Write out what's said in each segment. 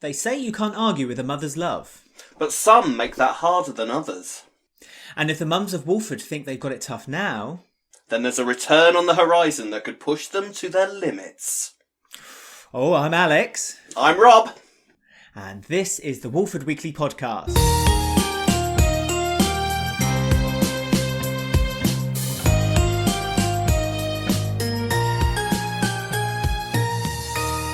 They say you can't argue with a mother's love. But some make that harder than others. And if the mums of Walford think they've got it tough now... then there's a return on the horizon that could push them to their limits. Oh, I'm Alex. I'm Rob. And this is the Walford Weekly Podcast.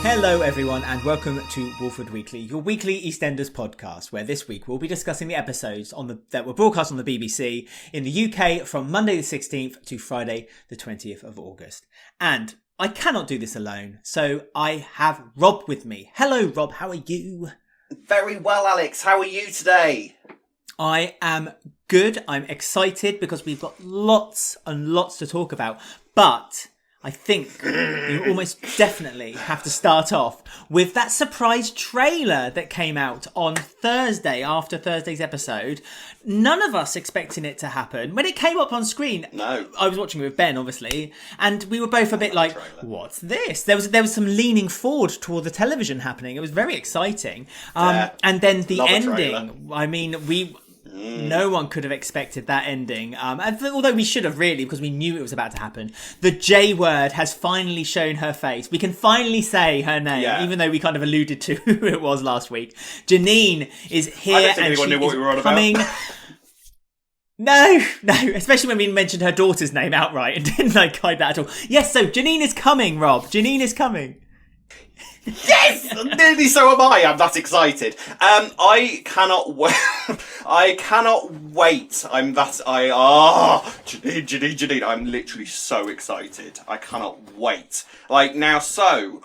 Hello everyone and welcome to Walford Weekly, your weekly EastEnders podcast, where this week we'll be discussing the episodes that were broadcast on the BBC in the UK from Monday the 16th to Friday the 20th of August. And I cannot do this alone, so I have Rob with me. Hello Rob, how are you? Very well, Alex. How are you today? I am good. I'm excited because we've got lots and lots to talk about, but... I think you almost definitely have to start off with that surprise trailer that came out on Thursday after Thursday's episode. None of us expecting it to happen. When it came up on screen, no. I was watching it with Ben, obviously, and we were both a bit like, what's this? There was some leaning forward toward the television happening. It was very exciting. And then the ending, I mean, no one could have expected that ending. Although we should have really, because we knew it was about to happen. The J word has finally shown her face. We can finally say her name, even though we kind of alluded to who it was last week. Janine is here. I don't think anyone knew what we were on about. No, especially when we mentioned her daughter's name outright and didn't hide that at all. Yes, so Janine is coming, Rob. Janine is coming. Yes! Nearly so am I. I'm that excited. I cannot wait. I cannot wait. Janine. I'm literally so excited. I cannot wait. I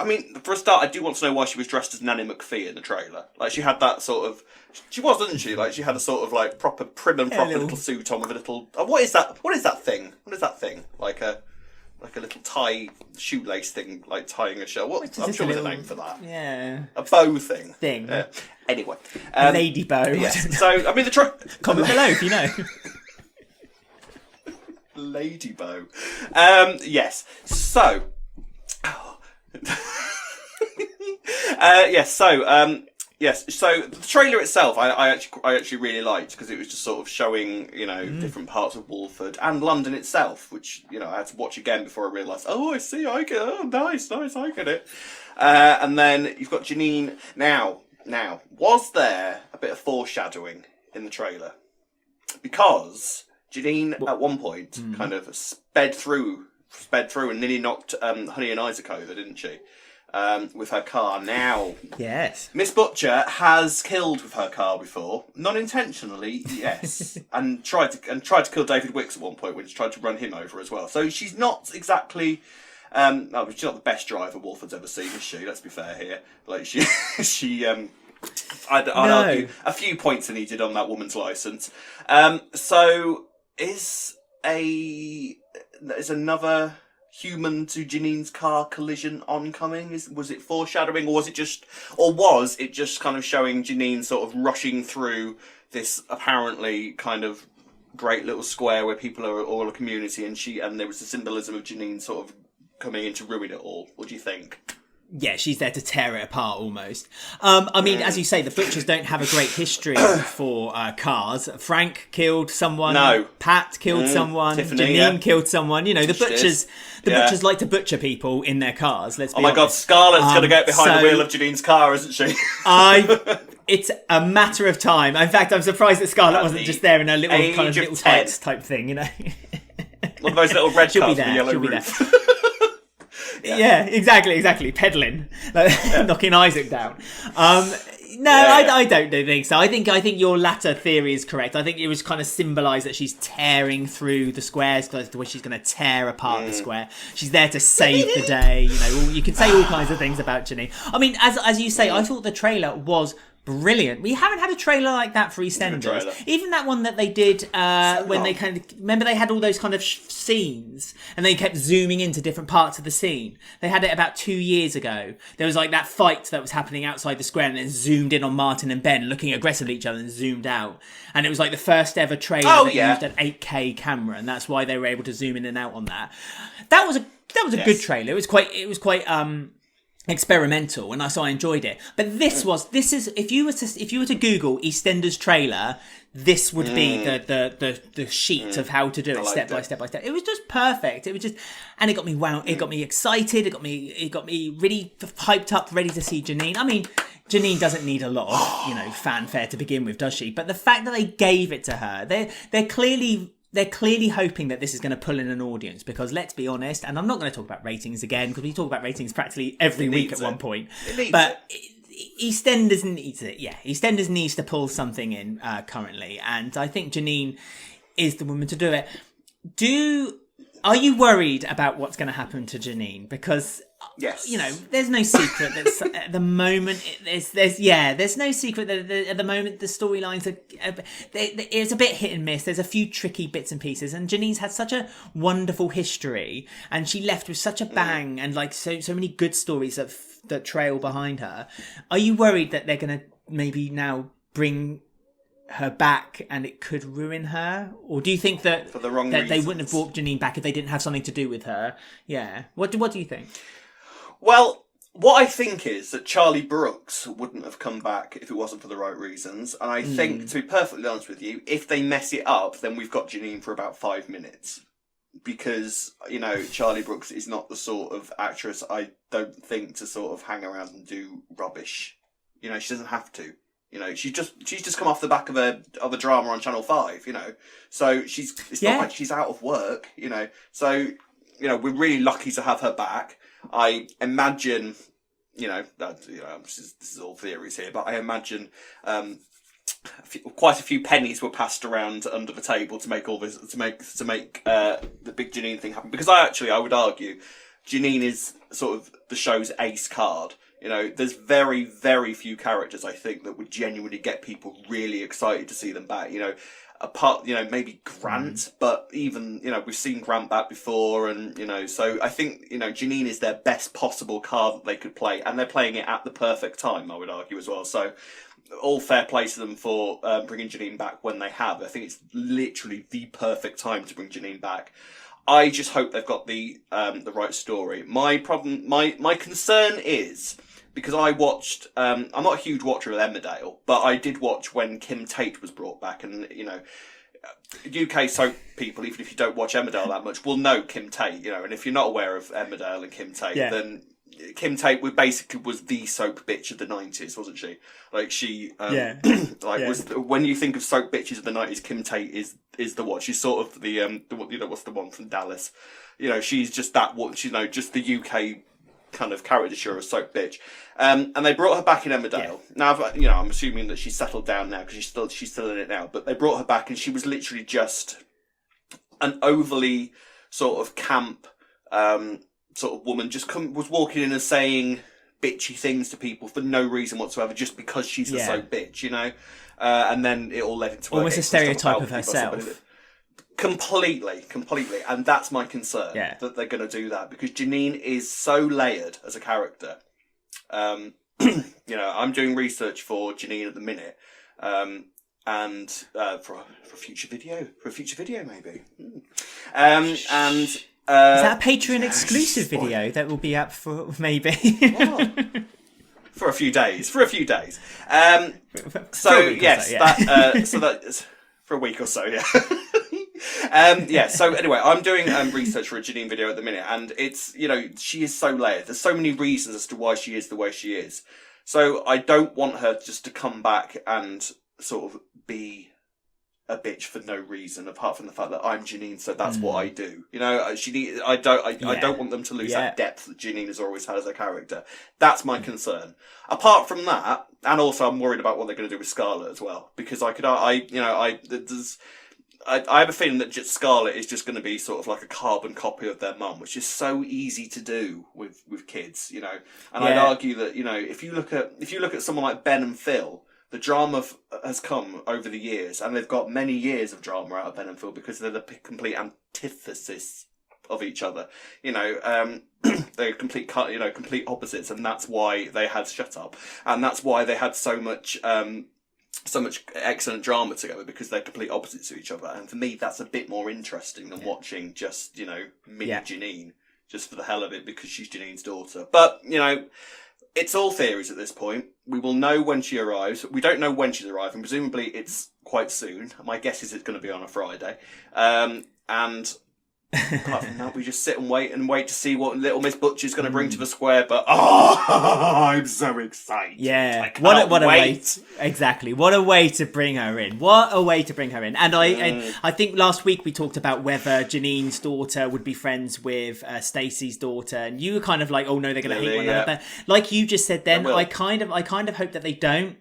mean, for a start, I do want to know why she was dressed as Nanny McPhee in the trailer. She had that sort of... She was, didn't she? She had a sort of, proper prim and proper little suit on with a little... what is that? What is that thing? What is that thing? Like a little tie shoelace thing, tying a show. I'm sure there's a name for that. Yeah. A bow thing. Anyway. A lady bow. Yes. So, I mean, comment below if you know. Lady bow. Yes. So. Yes. So, yes, so the trailer itself, I actually really liked because it was just sort of showing, different parts of Walford and London itself, which, I had to watch again before I realised, I see, I get it, nice, I get it. And then you've got Janine. Now, was there a bit of foreshadowing in the trailer? Because Janine, at one point, kind of sped through and nearly knocked Honey and Isaac over, didn't she? With her car. Now, yes, Miss Butcher has killed with her car before, non-intentionally, yes, and tried to kill David Wicks at one point when she tried to run him over as well. So she's not exactly, she's not the best driver Walford's ever seen, is she? Let's be fair here. I'd argue a few points are needed on that woman's license. So is another human to Janine's car collision oncoming? Was it foreshadowing, or was it just kind of showing Janine sort of rushing through this apparently kind of great little square where people are all a community, and there was the symbolism of Janine sort of coming in to ruin it all? What do you think? Yeah, she's there to tear it apart almost. I mean, as you say, the Butchers don't have a great history for cars. Frank killed someone. No. Pat killed someone. Tiffany, Janine killed someone. The Butchers. Butchers like to butcher people in their cars. Let's be honest. God, Scarlett's going to get behind the wheel of Janine's car, isn't she? It's a matter of time. In fact, I'm surprised that Scarlett wasn't just there in her little tights type thing. One of those little red cars with the yellow roof. Yeah, exactly. Peddling, knocking Isaac down. I don't think so. I think your latter theory is correct. I think it was kind of symbolised that she's tearing through the squares, because the way she's going to tear apart the square. She's there to save the day. You can say all kinds of things about Janine. I mean, as you say, I thought the trailer was brilliant. We haven't had a trailer like that for EastEnders. Even that one that they did when they kind of... Remember they had all those kind of scenes and they kept zooming into different parts of the scene? They had it about 2 years ago. There was that fight that was happening outside the square and then zoomed in on Martin and Ben looking aggressively at each other and zoomed out. And it was the first ever trailer that used an 8K camera, and that's why they were able to zoom in and out on that. That was a good trailer. It was quite experimental, and so I enjoyed it. But this is if you were to Google EastEnders trailer, this would be the sheet of how to do it step by step. It was just perfect. It was just, and it got me it got me excited. It got me really hyped up, ready to see Janine. I mean, Janine doesn't need a lot of fanfare to begin with, does she? But the fact that they gave it to her, they're clearly hoping that this is going to pull in an audience, because let's be honest, and I'm not going to talk about ratings again, because we talk about ratings practically every week at one point. But EastEnders needs it. Yeah, EastEnders needs to pull something in currently, and I think Janine is the woman to do it. Are you worried about what's going to happen to Janine? Because yes, there's no secret that at the moment there's no secret that at the moment the storylines are it's a bit hit and miss. There's a few tricky bits and pieces, and Janine's had such a wonderful history, and she left with such a bang, and like so many good stories that trail behind her. Are you worried that they're going to maybe now bring her back and it could ruin her? Or do you think that for the wrong that reasons? They wouldn't have brought Janine back if they didn't have something to do with her? Yeah. What do you think? Well, what I think is that Charlie Brooks wouldn't have come back if it wasn't for the right reasons. And I think, to be perfectly honest with you, if they mess it up, then we've got Janine for about 5 minutes. Because, Charlie Brooks is not the sort of actress, I don't think, to sort of hang around and do rubbish. She doesn't have to. She's just come off the back of a drama on Channel 5, So it's not like she's out of work, So, we're really lucky to have her back. I imagine, this is all theories here, but I imagine quite a few pennies were passed around under the table to make all this, to make the big Janine thing happen. Because I would argue, Janine is sort of the show's ace card. There's very, very few characters, I think, that would genuinely get people really excited to see them back. Apart, maybe Grant, but even, we've seen Grant back before, and, so I think, Janine is their best possible card that they could play, and they're playing it at the perfect time, I would argue as well. So, all fair play to them for bringing Janine back when they have. I think it's literally the perfect time to bring Janine back. I just hope they've got the right story. My concern is, because I watched, I'm not a huge watcher of Emmerdale, but I did watch when Kim Tate was brought back, and UK soap people, even if you don't watch Emmerdale that much, will know Kim Tate, and if you're not aware of Emmerdale and Kim Tate, then Kim Tate was the soap bitch of the 90s, wasn't she? Like she, was when you think of soap bitches of the 90s, Kim Tate is the one. She's sort of the what's the one from Dallas? She's just that one. She's just the UK kind of caricature of soap bitch. And they brought her back in Emmerdale. Now, I'm assuming that she's settled down now because she's still in it now. But they brought her back, and she was literally just an overly sort of camp sort of woman. Was walking in and saying bitchy things to people for no reason whatsoever, just because she's a soap bitch, And then it all led into almost a stereotype of herself. Completely. And that's my concern, that they're going to do that, because Janine is so layered as a character. I'm doing research for Janine at the minute, and for a future video maybe. Is that a Patreon exclusive video that will be up for maybe? For a few days. So yes, that is for a week or so. Yeah. So anyway, I'm doing research for a Janine video at the minute, and it's, she is so layered. There's so many reasons as to why she is the way she is. So I don't want her just to come back and sort of be a bitch for no reason, apart from the fact that I'm Janine, so that's what I do. I don't want them to lose that depth that Janine has always had as a character. That's my concern. Apart from that, and also I'm worried about what they're going to do with Scarlett as well, because I have a feeling that Scarlett is just going to be sort of like a carbon copy of their mum, which is so easy to do with kids, And I'd argue that, if you look at someone like Ben and Phil, the drama has come over the years, and they've got many years of drama out of Ben and Phil because they're the complete antithesis of each other. They're complete opposites, and that's why they had Shut Up, and that's why they had so much excellent drama together, because they're complete opposites to each other. And for me, that's a bit more interesting than watching just, mini Janine just for the hell of it because she's Janine's daughter. But, you know, it's all theories at this point. We will know when she arrives. We don't know when she's arriving. Presumably it's quite soon. My guess is it's going to be on a Friday. And apart from that, we just sit and wait to see what Little Miss Butcher's going to bring to the square. But I'm so excited! Yeah, what a wait! Exactly, what a way to bring her in! What a way to bring her in! And I think last week we talked about whether Janine's daughter would be friends with Stacey's daughter, and you were kind of like, oh no, they're going to hate one another. Like you just said, then I kind of hope that they don't.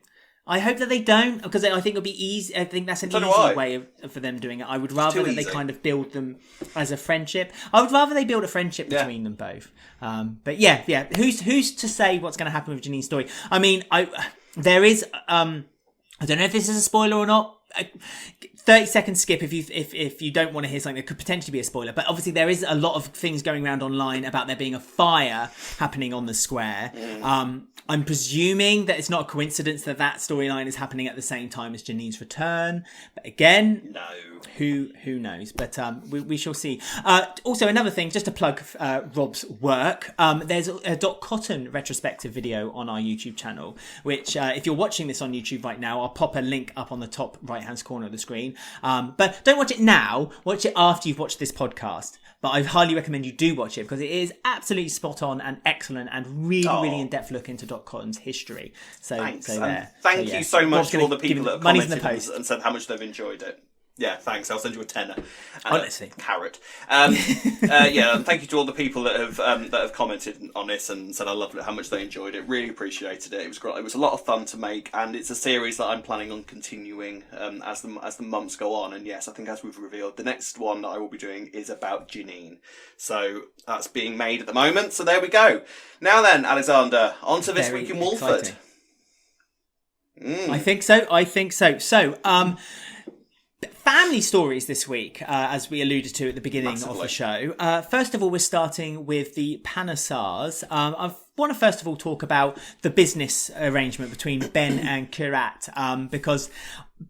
I hope that they don't, because I think it'll be easy. I think that's an easy way for them doing it. I would rather that they kind of build them as a friendship. I would rather they build a friendship between them both. But yeah. Who's to say what's going to happen with Janine's story? I mean, there is. I don't know if this is a spoiler or not. 30-second skip if you don't want to hear something that could potentially be a spoiler, but obviously there is a lot of things going around online about there being a fire happening on the square. I'm presuming that it's not a coincidence that storyline is happening at the same time as Janine's return, but again, no, who knows, but we shall see. Also, another thing, just to plug Rob's work, there's a Dot Cotton retrospective video on our YouTube channel, which if you're watching this on YouTube right now, I'll pop a link up on the top right hand corner of the screen. But don't watch it now, watch it after you've watched this podcast. But I highly recommend you do watch it because it is absolutely spot on and excellent and really in-depth look into Dot Cotton's history. So, thanks. Thank you so much to all the people that have commented and said how much they've enjoyed it. Yeah, thanks. I'll send you a tenner. Honestly, carrot. And thank you to all the people that have commented on this and said I loved it, how much they enjoyed it. Really appreciated it. It was great. It was a lot of fun to make, and it's a series that I'm planning on continuing as the months go on. And yes, I think as we've revealed, the next one that I will be doing is about Janine. So that's being made at the moment. So there we go. Now then, Alexander, on to this week in Walford. I think so. So, family stories this week, as we alluded to at the beginning of the show. First of all, we're starting with the Panesars. I want to first of all talk about the business arrangement between Ben and Kheerat, because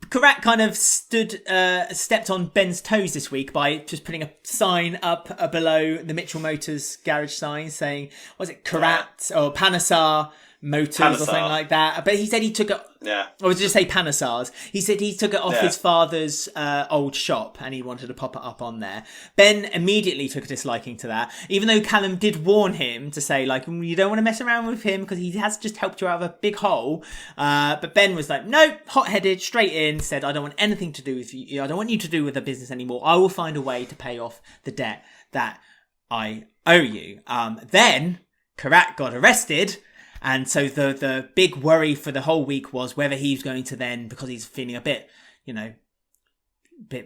Kheerat kind of stepped on Ben's toes this week by just putting a sign up below the Mitchell Motors garage sign saying, was it Kheerat or Panesar Motors or something like that? But he said he took it. Yeah. I was just say Panesars. He said he took it off his father's old shop and he wanted to pop it up on there. Ben immediately took a disliking to that, even though Callum did warn him to say, like, you don't want to mess around with him because he has just helped you out of a big hole. But Ben was like, no, hot-headed, straight in, said, I don't want anything to do with you. I don't want you to do with the business anymore. I will find a way to pay off the debt that I owe you. Then Kheerat got arrested. And so the big worry for the whole week was whether he's going to then, because he's feeling a bit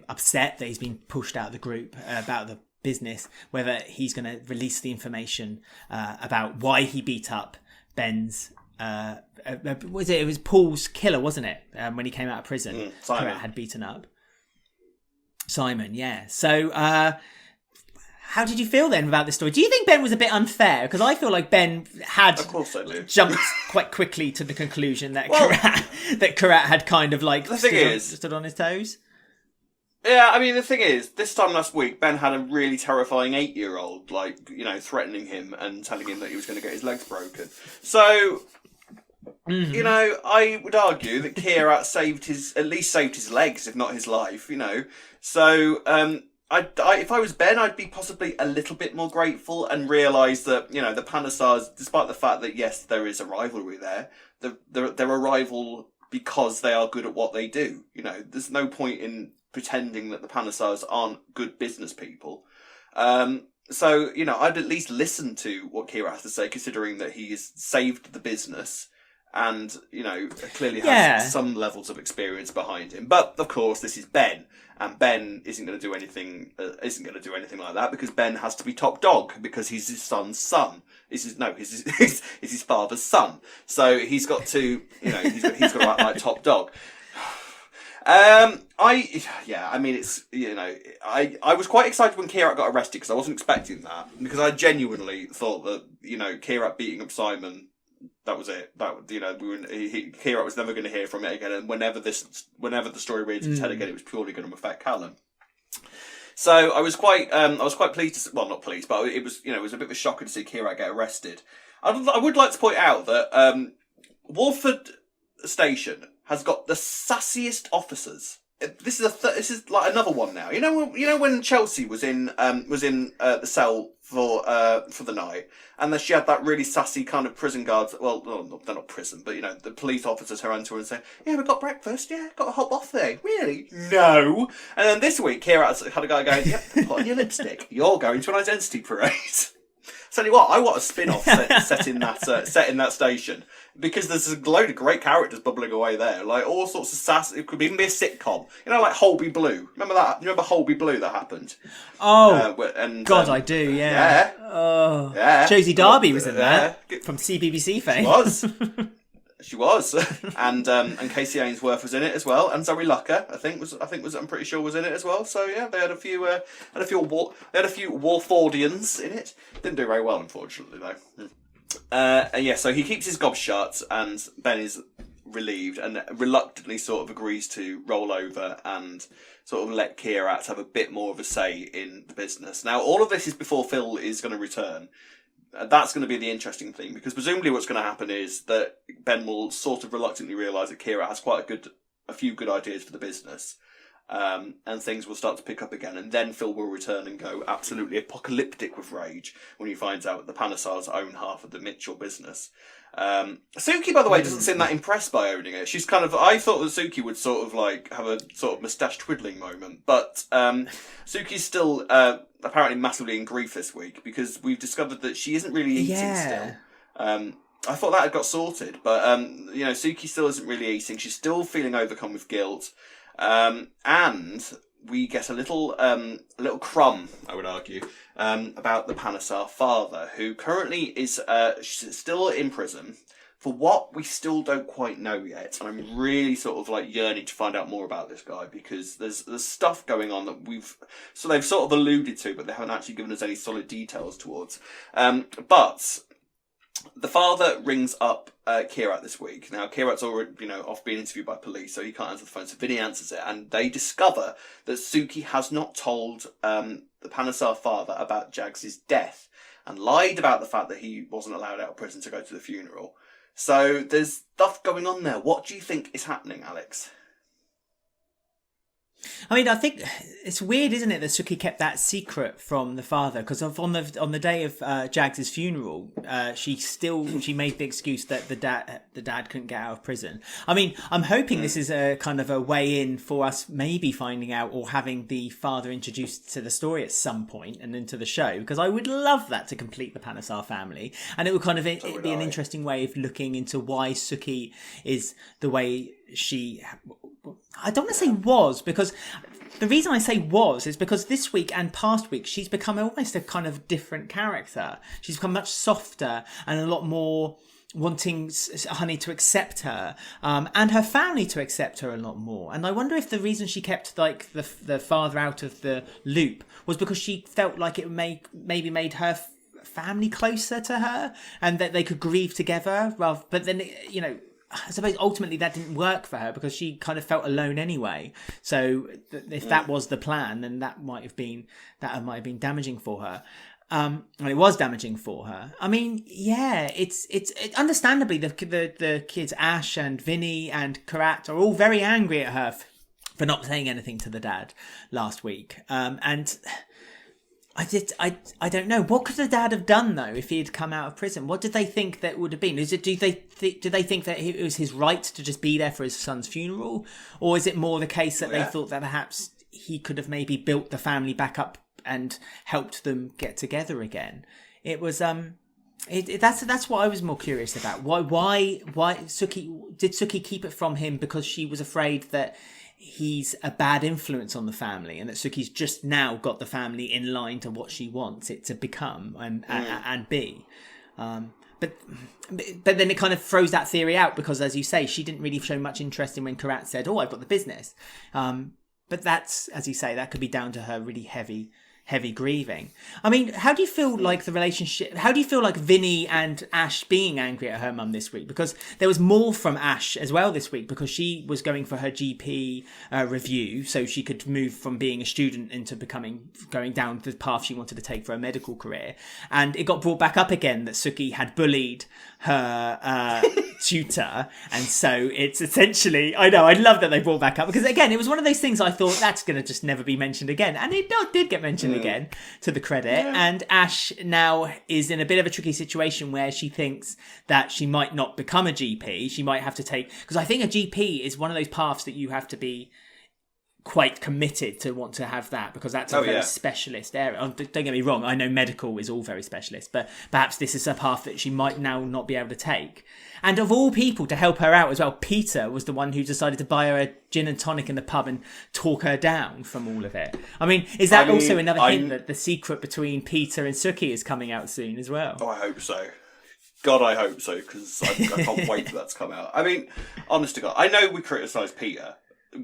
upset that he's been pushed out of the group about the business, whether he's going to release the information about why he beat up Ben's. It was Paul's killer, wasn't it? When he came out of prison, Simon had beaten up Simon. Yeah. So. How did you feel then about this story? Do you think Ben was a bit unfair? Because I feel like Ben had jumped quite quickly to the conclusion that Kheerat had kind of like stood on his toes. Yeah, I mean, the thing is, this time last week, Ben had a really terrifying 8-year-old, threatening him and telling him that he was going to get his legs broken. So, I would argue that Kheerat at least saved his legs, if not his life, So, if I was Ben, I'd be possibly a little bit more grateful and realise that, the Panesars, despite the fact that, yes, there is a rivalry there, they're a rival because they are good at what they do. There's no point in pretending that the Panesars aren't good business people. So, I'd at least listen to what Kheerat has to say, considering that he has saved the business and, clearly has some levels of experience behind him. But, of course, this is Ben. And Ben isn't going to do anything like that because Ben has to be top dog because he's his son's son. He's his father's son. So he's got to, he's got to act like top dog. I was quite excited when Kheerat got arrested because I wasn't expecting that, because I genuinely thought that, Kheerat beating up Simon, that was it. Kheerat was never going to hear from it again, and whenever the story reads its head again, it was purely going to affect Callum. So I was quite pleased. Not pleased, but it was it was a bit of a shocker to see Kheerat get arrested. I would like to point out that Walford Station has got the sassiest officers. This is like another one now. You know when Chelsea was in the cell for the night, and then she had that really sassy kind of prison guards. Well, they're not prison, but the police officers around to her and say, "Yeah, we got breakfast. Yeah, got a hot buffet. Really? No." And then this week, Kheerat had a guy going, "Yep, put on your lipstick. You're going to an identity parade." Tell you what, I want a spin-off set in that station, because there's a load of great characters bubbling away there, like all sorts of sass. It could even be a sitcom, like Holby Blue. Remember that? You remember Holby Blue that happened? Oh, God, I do. Yeah. Oh, yeah. Josie Darby was in there from CBBC fame. She was, and Casey Ainsworth was in it as well, and Zoe Lucker, I'm pretty sure was in it as well. So yeah, they had a few Walfordians in it. Didn't do very well, unfortunately, though. So he keeps his gob shut, and Ben is relieved and reluctantly sort of agrees to roll over and sort of let Kheerat have a bit more of a say in the business. Now, all of this is before Phil is going to return. That's going to be the interesting thing, because presumably what's going to happen is that Ben will sort of reluctantly realise that Kheerat has quite a few good ideas for the business, and things will start to pick up again, and then Phil will return and go absolutely apocalyptic with rage when he finds out that the Panesars own half of the Mitchell business. Suki, by the way, doesn't seem that impressed by owning it. She's I thought that Suki would sort of have a sort of moustache twiddling moment, but Suki's still apparently massively in grief this week, because we've discovered that she isn't really eating still. I thought that had got sorted, but Suki still isn't really eating. She's still feeling overcome with guilt, and we get a little crumb, I would argue, about the Panesar father, who currently is still in prison for what we still don't quite know yet. And I'm really sort of yearning to find out more about this guy, because there's stuff going on that they've sort of alluded to, but they haven't actually given us any solid details towards. But the father rings up Kheerat this week. Now, Kheerat's already, off being interviewed by police, so he can't answer the phone. So Vinny answers it, and they discover that Suki has not told the Panesar father about Jags's death, and lied about the fact that he wasn't allowed out of prison to go to the funeral. So there's stuff going on there. What do you think is happening, Alex? I mean, I think it's weird, isn't it, that Suki kept that secret from the father? Because on the day of Jags's funeral, she made the excuse that the dad couldn't get out of prison. I mean, I'm hoping this is a kind of a way in for us maybe finding out, or having the father introduced to the story at some point and into the show, because I would love that to complete the Panesar family, and it would kind of it'd be an interesting way of looking into why Suki is the way she. I don't want to say was, because the reason I say was is because this week and past week she's become almost a kind of different character. She's become much softer and a lot more wanting Honey to accept her, and her family to accept her a lot more. And I wonder if the reason she kept the father out of the loop was because she felt like it maybe made her family closer to her, and that they could grieve together. But then I suppose ultimately that didn't work for her, because she kind of felt alone anyway. So if that was the plan, then that might have been damaging for her. And it was damaging for her. I mean, yeah, it's understandably the kids, Ash and Vinny and Kheerat, are all very angry at her for not saying anything to the dad last week. And I don't know. What could the dad have done, though, if he had come out of prison? What did they think that would have been? Do they think that it was his right to just be there for his son's funeral? Or is it more the case that they thought that perhaps he could have maybe built the family back up and helped them get together again? It was that's what I was more curious about. Why Suki keep it from him because she was afraid that he's a bad influence on the family, and that Suki's just now got the family in line to what she wants it to become and be. But then it kind of throws that theory out, because, as you say, she didn't really show much interest in when Kheerat said, "Oh, I've got the business." But that's, as you say, that could be down to her really heavy heavy grieving. I mean, how do you feel like the relationship, how do you feel like Vinny and Ash being angry at her mum this week? Because there was more from Ash as well this week, because she was going for her GP review so she could move from being a student into going down the path she wanted to take for a medical career. And it got brought back up again that Suki had bullied her tutor, and so it's essentially, I know, I love that they brought back up, because again, it was one of those things I thought that's going to just never be mentioned again, and it did get mentioned again, to the credit. And Ash now is in a bit of a tricky situation where she thinks that she might not become a GP. She might have to take, because I think a GP is one of those paths that you have to be quite committed to want to have that, because that's a very specialist area. Don't get me wrong, I know medical is all very specialist, but perhaps this is a path that she might now not be able to take. And of all people to help her out as well, Peter was the one who decided to buy her a gin and tonic in the pub and talk her down from all of it. I mean, is that also another hint that the secret between Peter and Suki is coming out soon as well? Oh, I hope so. God, I hope so, because I can't wait for that to come out. I mean, honest to God, I know we criticise Peter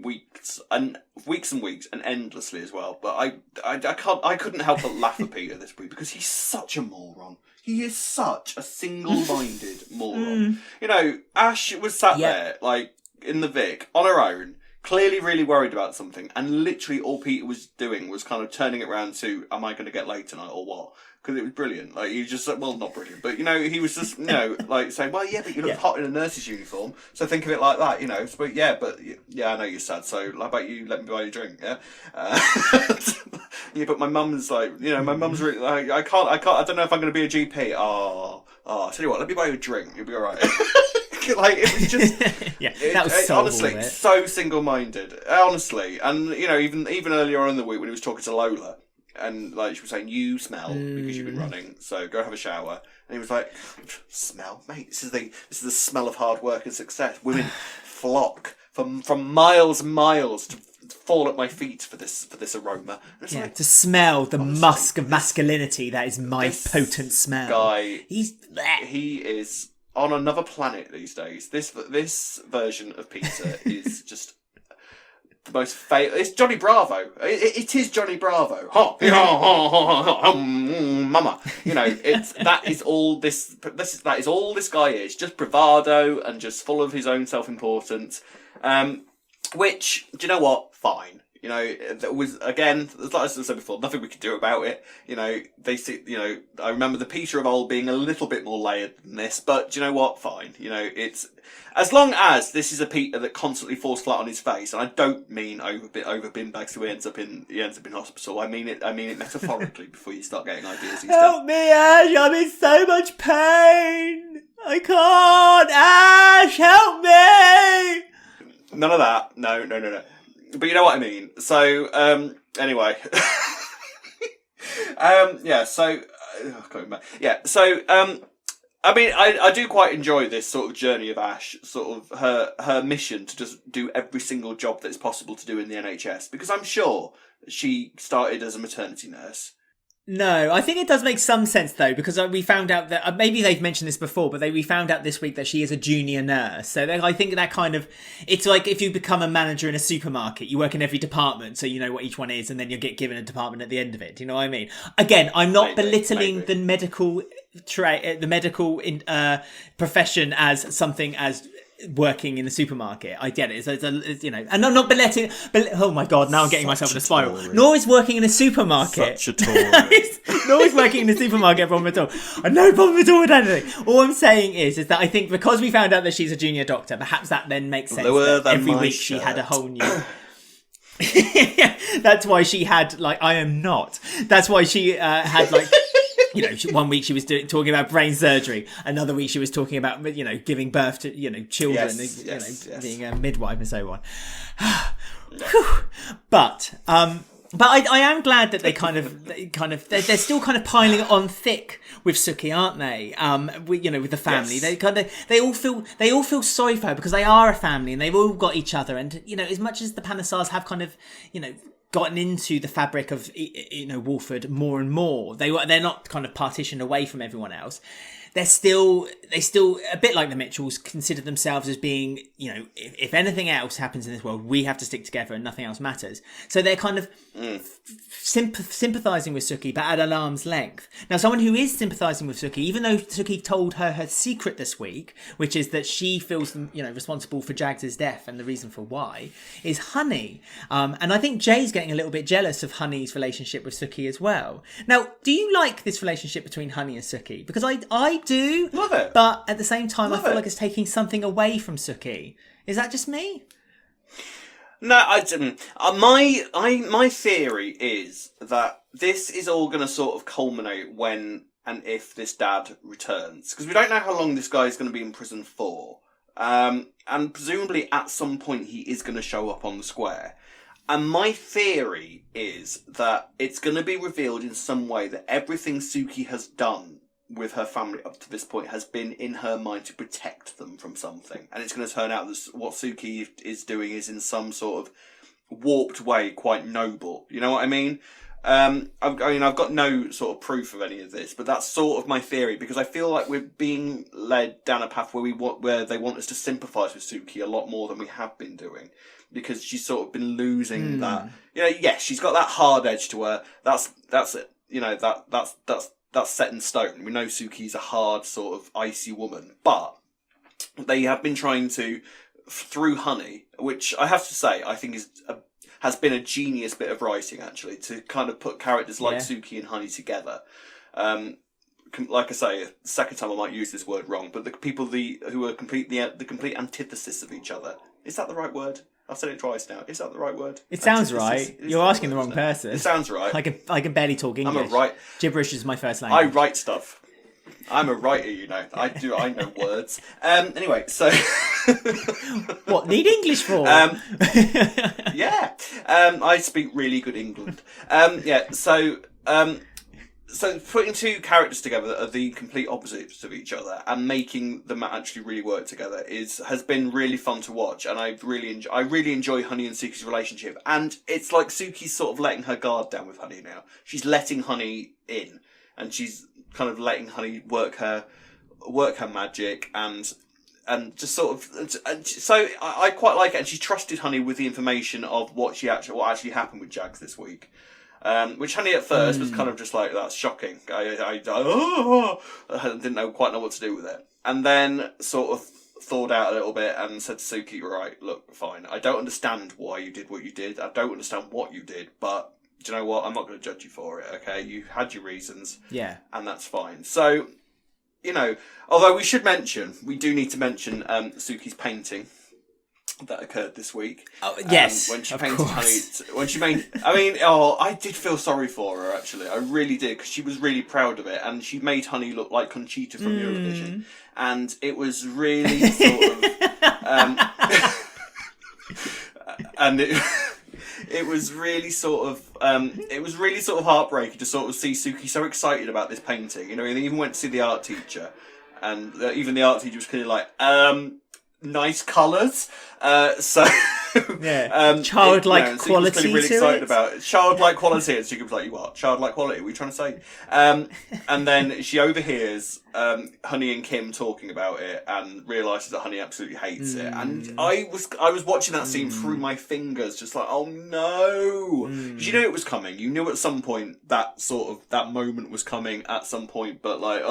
weeks and weeks and endlessly as well, but I couldn't help but laugh at Peter this week, because he's such a moron. He is such a single-minded moron. You know, Ash was sat there, like, in the Vic, on her own, clearly really worried about something, and literally all Peter was doing was kind of turning it around to, am I going to get late tonight or what? Because it was brilliant. Like, he just, well, not brilliant, but, you know, he was just, you know, like saying, well, yeah, but you look hot in a nurse's uniform, so think of it like that, you know. But yeah, I know you're sad, so how about you let me buy you a drink, yeah? Yeah, but my mum's like, you know, my mum's really, like, I don't know if I'm going to be a GP. Oh, I'll tell you what, let me buy you a drink, you'll be alright. Like, it was just, that was so honestly, so single-minded, honestly. And, you know, even earlier on in the week when he was talking to Lola, and like she was saying, you smell because you've been running, so go have a shower. And he was like, smell, mate. This is the smell of hard work and success. Women flock from miles and miles to fall at my feet for this aroma. Like, to smell the musk of masculinity that is my potent smell. Guy, he is on another planet these days. This version of Peter is just the most it's Johnny Bravo. It is Johnny Bravo. Mama. You know, that is all this guy is. Just bravado and just full of his own self-importance. Which, do you know what? Fine. You know, there was, again, like I said before, nothing we could do about it. You know, I remember the Peter of old being a little bit more layered than this, but do you know what? Fine. You know, it's, as long as this is a Peter that constantly falls flat on his face, and I don't mean over bin bags who ends up in hospital. I mean it metaphorically before you start getting ideas. Help me, Ash! I'm in so much pain! I can't! Ash, help me! None of that. No. But you know what I mean. So, anyway. I mean, I do quite enjoy this sort of journey of Ash, sort of her mission to just do every single job that's possible to do in the NHS, because I'm sure she started as a maternity nurse. No, I think it does make some sense though, because we found out that maybe they've mentioned this before, but we found out this week that she is a junior nurse. So I think that kind of, it's like if you become a manager in a supermarket, you work in every department, so you know what each one is, and then you get given a department at the end of it. Do you know what I mean? Again, I'm not belittling the medical profession as something as working in the supermarket. I get it. It's you know, and I'm not belittling. Oh my god! Now I'm getting myself in a spiral. Tory. Nor is working in a supermarket. Such a Tory. Nor is working in a supermarket a problem at all. I no problem at all with anything. All I'm saying is that I think because we found out that she's a junior doctor, perhaps that then makes sense. That every week she had a whole new. That's why she had like I am not. That's why she had like. You know, one week she was talking about brain surgery. Another week she was talking about, you know, giving birth to, you know, children, yes. Being a midwife and so on. But I am glad that they kind of they're still kind of piling it on thick with Suki, aren't they? With the family, yes. they all feel sorry for her because they are a family and they've all got each other. And you know, as much as the Panesars have kind of, you know, gotten into the fabric of, you know, Walford more and more, they're not kind of partitioned away from everyone else. They're still they still, a bit like the Mitchells, consider themselves as being, if anything else happens in this world, we have to stick together and nothing else matters. So they're kind of sympathising with Suki, but at an arm's length. Now, someone who is sympathising with Suki, even though Suki told her secret this week, which is that she feels, responsible for Jags' death and the reason for why, is Honey. And I think Jay's getting a little bit jealous of Honey's relationship with Suki as well. Now, do you like this relationship between Honey and Suki? Because I do. Love it. But at the same time, I feel like it's taking something away from Suki. Is that just me? No, I didn't. My theory is that this is all going to sort of culminate when and if this dad returns. Because we don't know how long this guy is going to be in prison for. And presumably at some point he is going to show up on the square. And my theory is that it's going to be revealed in some way that everything Suki has done with her family up to this point has been in her mind to protect them from something. And it's going to turn out that what Suki is doing is in some sort of warped way quite noble. You know what I mean? I've got no sort of proof of any of this, but that's sort of my theory, because I feel like we're being led down a path where they want us to sympathise with Suki a lot more than we have been doing, because she's sort of been losing that. Yes, she's got that hard edge to her. That's it. That's set in stone. We know Suki's a hard, sort of icy woman, but they have been trying to, through Honey, which I have to say I think has been a genius bit of writing, actually, to kind of put characters like Suki and Honey together. Like I say, second time I might use this word wrong, but the people who are the complete antithesis of each other. Is that the right word? I've said it twice now. Is that the right word? It sounds right. You're asking the wrong person. It sounds right. I can barely talk English. Gibberish is my first language. I write stuff. I'm a writer, I know words. Anyway, so what need English for? Yeah. I speak really good England. So putting two characters together that are the complete opposites of each other and making them actually really work together has been really fun to watch, and I really enjoy Honey and Suki's relationship. And it's like Suki's sort of letting her guard down with Honey now. She's letting Honey in, and she's kind of letting Honey work her magic and just sort of. And so I quite like it, and she trusted Honey with the information of what actually happened with Jags this week. Which Honey at first was kind of just like, that's shocking. I didn't quite know what to do with it. And then sort of thawed out a little bit and said to Suki, right, look, fine. I don't understand why you did what you did. I don't understand what you did, but do you know what? I'm not going to judge you for it, okay? You had your reasons. Yeah. And that's fine. So, although we do need to mention Suki's painting that occurred this week. Oh, yes, when she painted Honey. I did feel sorry for her, actually. I really did, because she was really proud of it, and she made Honey look like Conchita from Eurovision, and it was really sort of, and it was really sort of heartbreaking to sort of see Suki so excited about this painting. They even went to see the art teacher, and even the art teacher was kind of like, nice colours. Childlike quality really to excited it. About it. Childlike quality, and Suki was like, "You what? Childlike quality? What are you trying to say?" And then she overhears Honey and Kim talking about it, and realises that Honey absolutely hates it. And I was watching that scene through my fingers, just like, oh no, 'cause you knew it was coming. You knew at some point that moment was coming at some point, but like,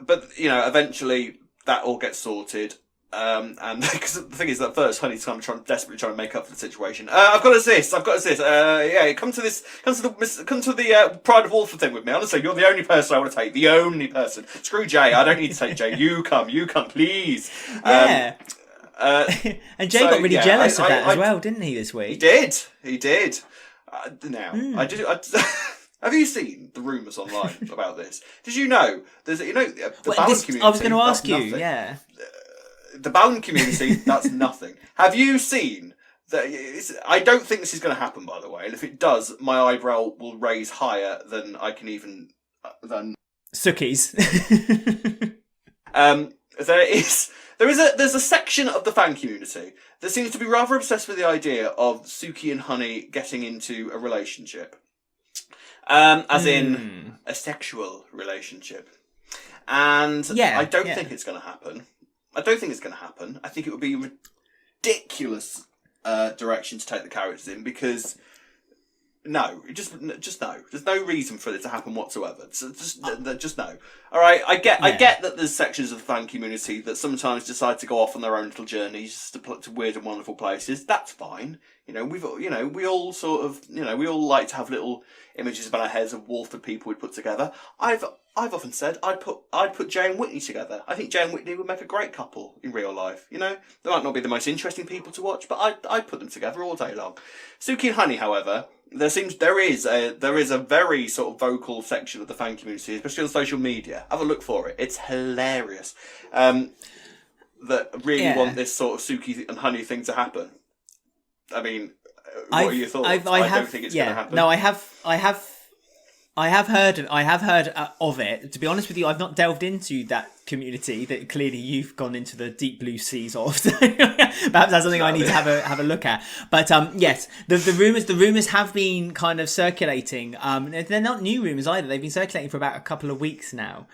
but eventually that all gets sorted. And because the thing is that first Honey's kind of desperately trying to make up for the situation. I've got assist. Come to the Pride of Walford thing with me. Honestly, you're the only person I want to take. The only person. Screw Jay. I don't need to take Jay. You come, please. Yeah. And Jay got really jealous of that as well, didn't he, this week? He did. I did. Have you seen the rumours online about this? Did you know? There's the Bowen community. I was going to ask you. Nothing. Yeah. The Bowen community, that's nothing. Have you seen that? I don't think this is going to happen, by the way. And if it does, my eyebrow will raise higher than I can even than Suki's. There's a section of the fan community that seems to be rather obsessed with the idea of Suki and Honey getting into a relationship. As in a sexual relationship. And Yeah, I don't think it's going to happen. I think it would be a ridiculous direction to take the characters in, because no, just no. There's no reason for it to happen whatsoever. So just no. All right, I get that there's sections of the fan community that sometimes decide to go off on their own little journeys to weird and wonderful places. That's fine. We all sort of, we all like to have little images in our heads of Walford people we'd put together. I've often said I'd put Jay and Whitney together. I think Jay and Whitney would make a great couple in real life. They might not be the most interesting people to watch, but I'd put them together all day long. Suki and Honey, however, there is a very sort of vocal section of the fan community, especially on social media. Have a look for it. It's hilarious. That really want this sort of Suki and Honey thing to happen. I mean, what are your thoughts? I don't think it's going to happen. No, I have heard of it. To be honest with you, I've not delved into that community that clearly you've gone into the deep blue seas of. So perhaps that's something I need to have a look at. But yes, the rumors have been kind of circulating. They're not new rumors either. They've been circulating for about a couple of weeks now.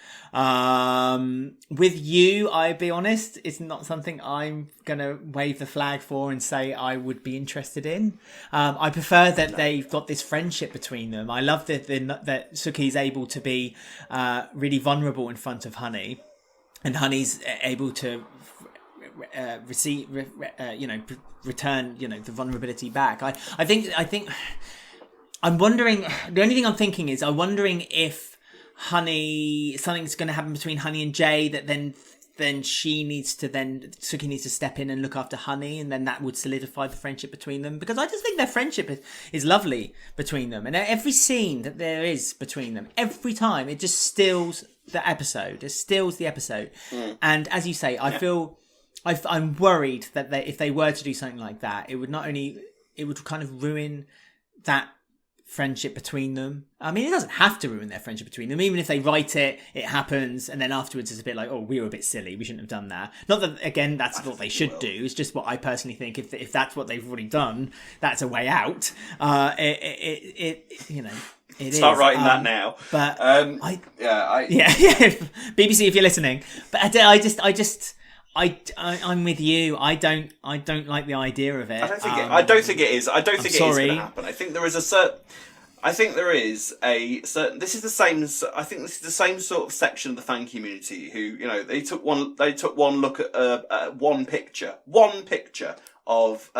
With you, I'll be honest, it's not something I'm gonna wave the flag for and say I would be interested in. I prefer that they've got this friendship between them. I love that Suki's able to be really vulnerable in front of Honey, and Honey's able to return the vulnerability back. I think I'm wondering. The only thing I'm thinking is I'm wondering if something's going to happen between Honey and Jay that then Suki needs to step in and look after Honey, and then that would solidify the friendship between them, because I just think their friendship is lovely between them, and every scene that there is between them, every time, it just stills the episode. And as you say, I'm worried that if they were to do something like that, it would kind of ruin that friendship between them. I mean, it doesn't have to ruin their friendship between them. Even if they write it happens, and then afterwards it's a bit like, oh, we were a bit silly, we shouldn't have done that. Not that, again, that's what they should do. It's just what I personally think. If that's what they've already done, that's a way out. Start writing that now. But BBC, if you're listening. But I'm with you. I don't like the idea of it. I don't think it is going to happen. I think there is a certain. This is the same. I think this is the same sort of section of the fan community who, they took one look at one picture of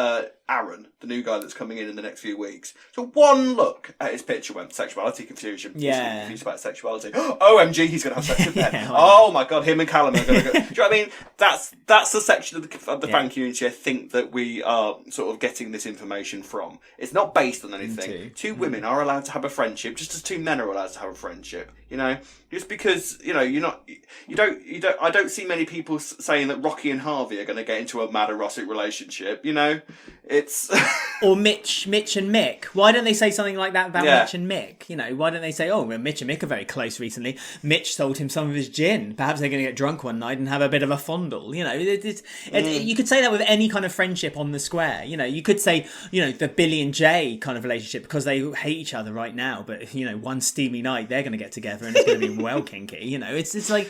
Aaron, the new guy that's coming in the next few weeks. So one look at his picture went sexuality confusion. Yeah. He's confused about sexuality. OMG, he's going to have sex with Ben. Oh my God, him and Callum are going to go. Do you know what I mean? That's the section of the fan community I think that we are sort of getting this information from. It's not based on anything. Two women are allowed to have a friendship, just as two men are allowed to have a friendship. Just because I don't see many people saying that Rocky and Harvey are going to get into a mad erotic relationship. It's or Mitch and Mick. Why don't they say something like that about Mitch and Mick? Why don't they say, oh, well, Mitch and Mick are very close recently. Mitch sold him some of his gin. Perhaps they're going to get drunk one night and have a bit of a fondle. You could say that with any kind of friendship on the square. You could say, the Billy and Jay kind of relationship, because they hate each other right now. But one steamy night they're going to get together and it's going to be well kinky. It's like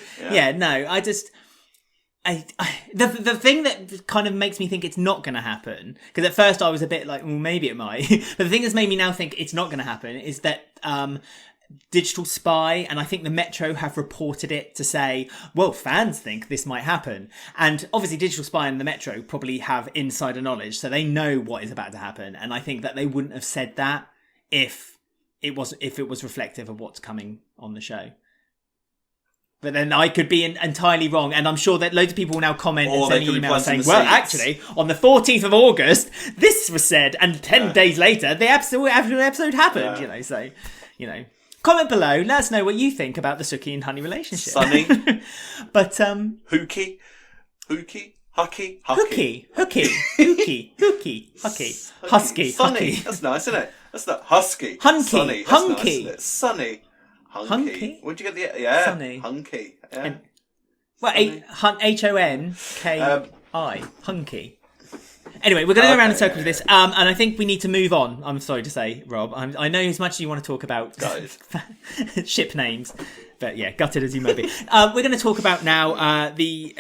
the thing that kind of makes me think it's not going to happen, because at first I was a bit like, well, maybe it might. But the thing that's made me now think it's not going to happen is that Digital Spy and I think the Metro have reported it to say, well, fans think this might happen. And obviously Digital Spy and the Metro probably have insider knowledge, so they know what is about to happen. And I think that they wouldn't have said that if it was reflective of what's coming on the show. But then I could be entirely wrong, and I'm sure that loads of people will now comment and send me emails saying, well, actually, on the 14th of August, this was said, and 10 days later, the actual episode happened, Comment below, let us know what you think about the Suki and Honey relationship. Sunny. But, Hooky, Hucky, Hooky, Husky, Sunny. That's nice, isn't it? That's not Husky. Hunky, Hunky. Nice, Sunny. Hunky. Where'd you get the... Yeah, Sunny. Hunky. Yeah. H-O-N-K-I. Hunky. Anyway, we're going to go around in circles with this, and I think we need to move on. I'm sorry to say, Rob. I know as much as you want to talk about ship names. But yeah, gutted as you may be. We're going to talk about now the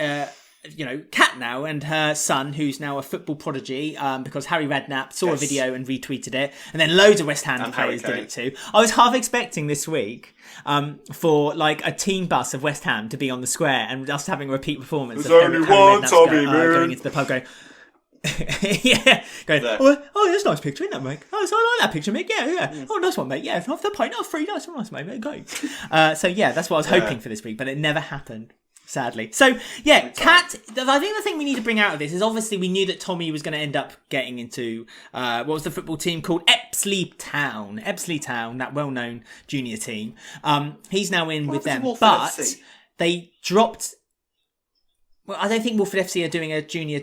Kat now and her son, who's now a football prodigy, because Harry Redknapp saw a video and retweeted it, and then loads of West Ham players did it too. I was half expecting this week for like a team bus of West Ham to be on the square and us having a repeat performance. There's only one Tommy Moon going into the pub going. Going, oh, that's a nice picture, isn't it, mate? Oh, so I like that picture, mate. Yeah. Oh, nice one, mate. Yeah, off the pint. Oh, free. Nice, mate. Go. So yeah, that's what I was hoping for this week, but it never happened. Sadly. So, yeah, Kat, I think the thing we need to bring out of this is obviously we knew that Tommy was going to end up getting into, what was the football team called? Epsley Town, that well-known junior team. He's now in with them, but FC? They dropped... Well, I don't think Walford FC are doing a junior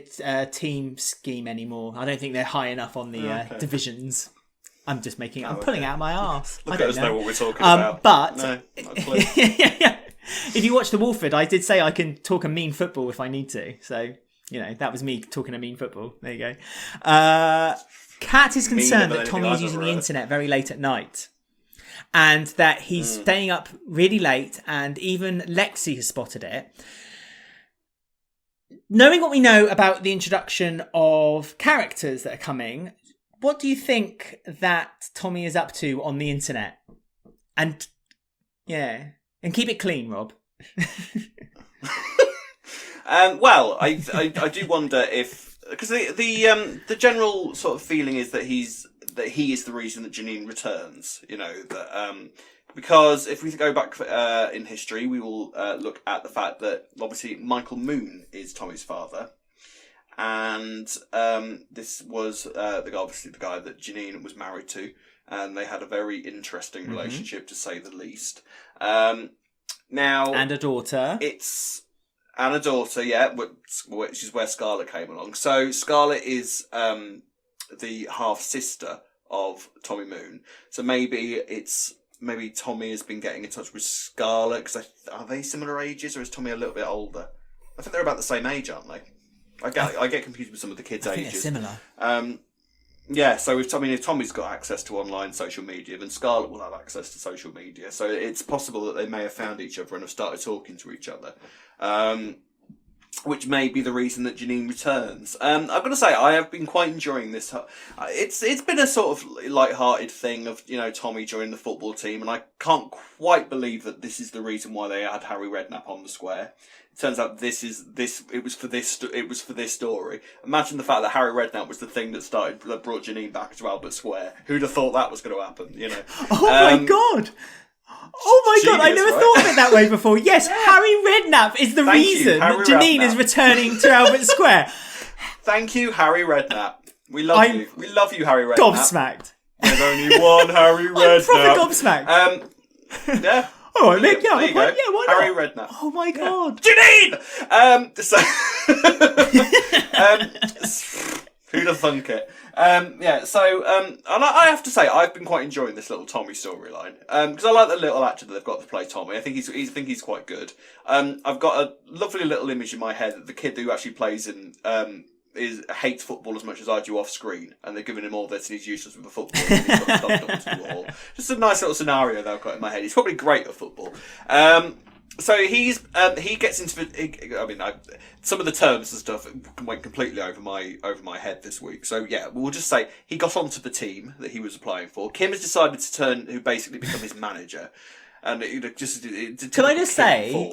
team scheme anymore. I don't think they're high enough on the divisions. I'm just making... I'm pulling out my arse. Look at us know what we're talking about. But... No, if you watch the Walford, I did say I can talk a mean football if I need to. So, that was me talking a mean football. There you go. Kat is concerned that Tommy is using the internet very late at night. And that he's staying up really late. And even Lexi has spotted it. Knowing what we know about the introduction of characters that are coming, what do you think that Tommy is up to on the internet? And, and keep it clean, Rob. Well, I do wonder if, because the general sort of feeling is that he is the reason that Janine returns. Because if we go back in history, we will look at the fact that obviously Michael Moon is Tommy's father, and this was the guy that Janine was married to. And they had a very interesting relationship, to say the least. Now, and a daughter. And a daughter, yeah, which is where Scarlett came along. So Scarlett is the half sister of Tommy Moon. So maybe Tommy has been getting in touch with Scarlett, because are they similar ages, or is Tommy a little bit older? I think they're about the same age, aren't they? I get confused with some of the kids' ages. They're similar. Yeah, so if Tommy's got access to online social media, then Scarlett will have access to social media. So it's possible that they may have found each other and have started talking to each other, which may be the reason that Janine returns. I've got to say, I have been quite enjoying this. It's been a sort of light-hearted thing of Tommy joining the football team, and I can't quite believe that this is the reason why they had Harry Redknapp on the square. It turns out it was for this story. Imagine the fact that Harry Redknapp was the thing that brought Janine back to Albert Square. Who'd have thought that was going to happen? Oh my god! Oh my god! I never thought of it that way before. Yes, Harry Redknapp is the reason that Janine is returning to Albert Square. Thank you, Harry Redknapp. We love you. We love you, Harry Redknapp. Gobsmacked. There's only one Harry Redknapp. I'm proper gobsmacked. Yeah. Oh, yeah, why not? Harry Redknapp. Oh my god, Janine! Who'd have thunk it? And I have to say, I've been quite enjoying this little Tommy storyline, because I like the little actor that they've got to play Tommy. I think he's quite good. I've got a lovely little image in my head that the kid who actually plays in hates football as much as I do off screen, and they're giving him all this and he's useless with the football and he's got stuffed onto the wall. Just a nice little scenario that I've got in my head. He's probably great at football. So he gets into some of the terms and stuff went completely over my head this week. So yeah, we'll just say he got onto the team that he was applying for. Kim has decided to basically become his manager, and can I just say?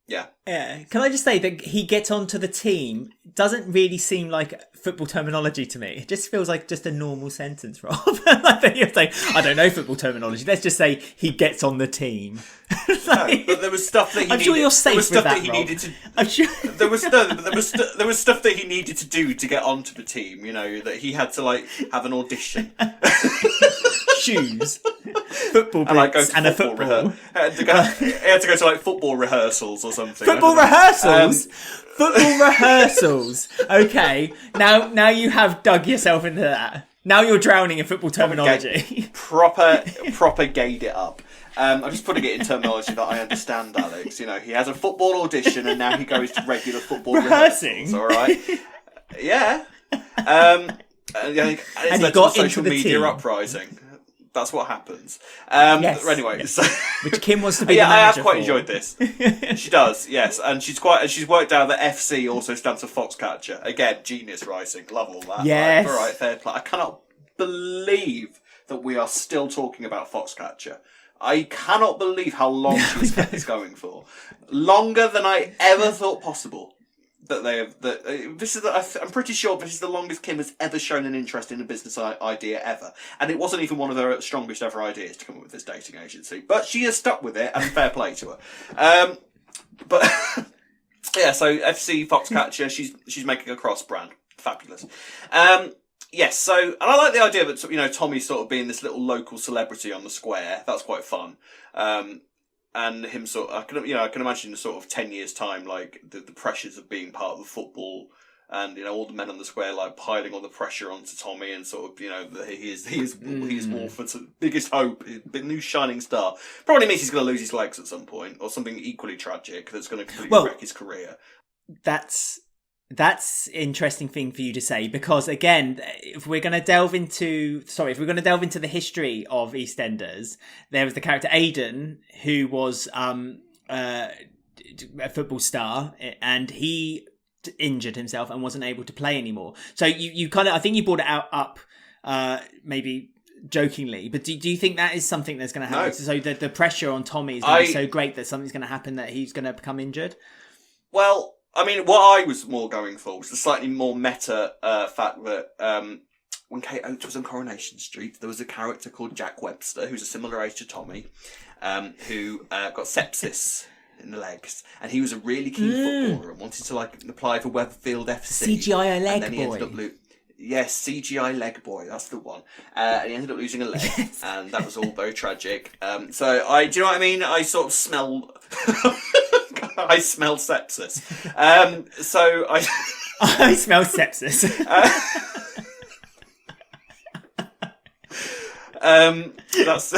Yeah. Can I just say that he gets onto the team doesn't really seem like football terminology to me. It just feels like just a normal sentence, Rob. I don't know football terminology. Let's just say he gets on the team. No, but there was stuff that I'm sure you're safe with that, Rob. Needed to. I'm sure there was stuff that he needed to do to get onto the team. That he had to have an audition. Shoes, football boots, and a football. He had to go to football rehearsals or something. Football rehearsals. Football rehearsals. Okay, now you have dug yourself into that. Now you're drowning in football terminology. Proper gayed it up. I'm just putting it in terminology that I understand, Alex. He has a football audition and now he goes to regular football rehearsals. All right. Yeah. And he got into the social media uprising. That's what happens. Yes. Anyway, so which Kim wants to be. Yeah, the I have manager quite for. enjoyed this. She does, yes, and she's worked out that FC also stands for Foxcatcher. Again, genius writing. Love all that. Yes. All right, fair play. I cannot believe that we are still talking about Foxcatcher. I cannot believe how long she's kept this going for. Longer than I ever thought possible. That they have. I'm pretty sure this is the longest Kim has ever shown an interest in a business idea ever, and it wasn't even one of her strongest ever ideas to come up with this dating agency. But she has stuck with it, and fair play to her. But yeah, so FC Foxcatcher, she's making a cross brand, fabulous. Yes, so and I like the idea that Tommy sort of being this little local celebrity on the square. That's quite fun. And him I can imagine sort of 10 years time, like the pressures of being part of the football, and all the men on the square like piling all the pressure onto Tommy, and sort of he is Walford's biggest hope, the new shining star. Probably means he's going to lose his legs at some point, or something equally tragic that's going to completely wreck his career. That's interesting thing for you to say, because again, if we're going to delve into the history of EastEnders, there was the character Aidan, who was a football star, and he injured himself and wasn't able to play anymore. So you kind of, I think you brought it up maybe jokingly, but do you think that is something that's going to happen? No. So the pressure on Tommy is going to be so great that something's going to happen that he's going to become injured? Well, I mean, what I was more going for was the slightly more meta fact that when Kate Oates was on Coronation Street, there was a character called Jack Webster, who's a similar age to Tommy, who got sepsis in the legs, and he was a really keen footballer and wanted to apply for Weatherfield FC. CGI leg boy. Yes, CGI leg boy, that's the one. And he ended up losing a leg, yes. And that was all very tragic. So do you know what I mean? I sort of smell... I smell sepsis. So I... I smell sepsis. That's...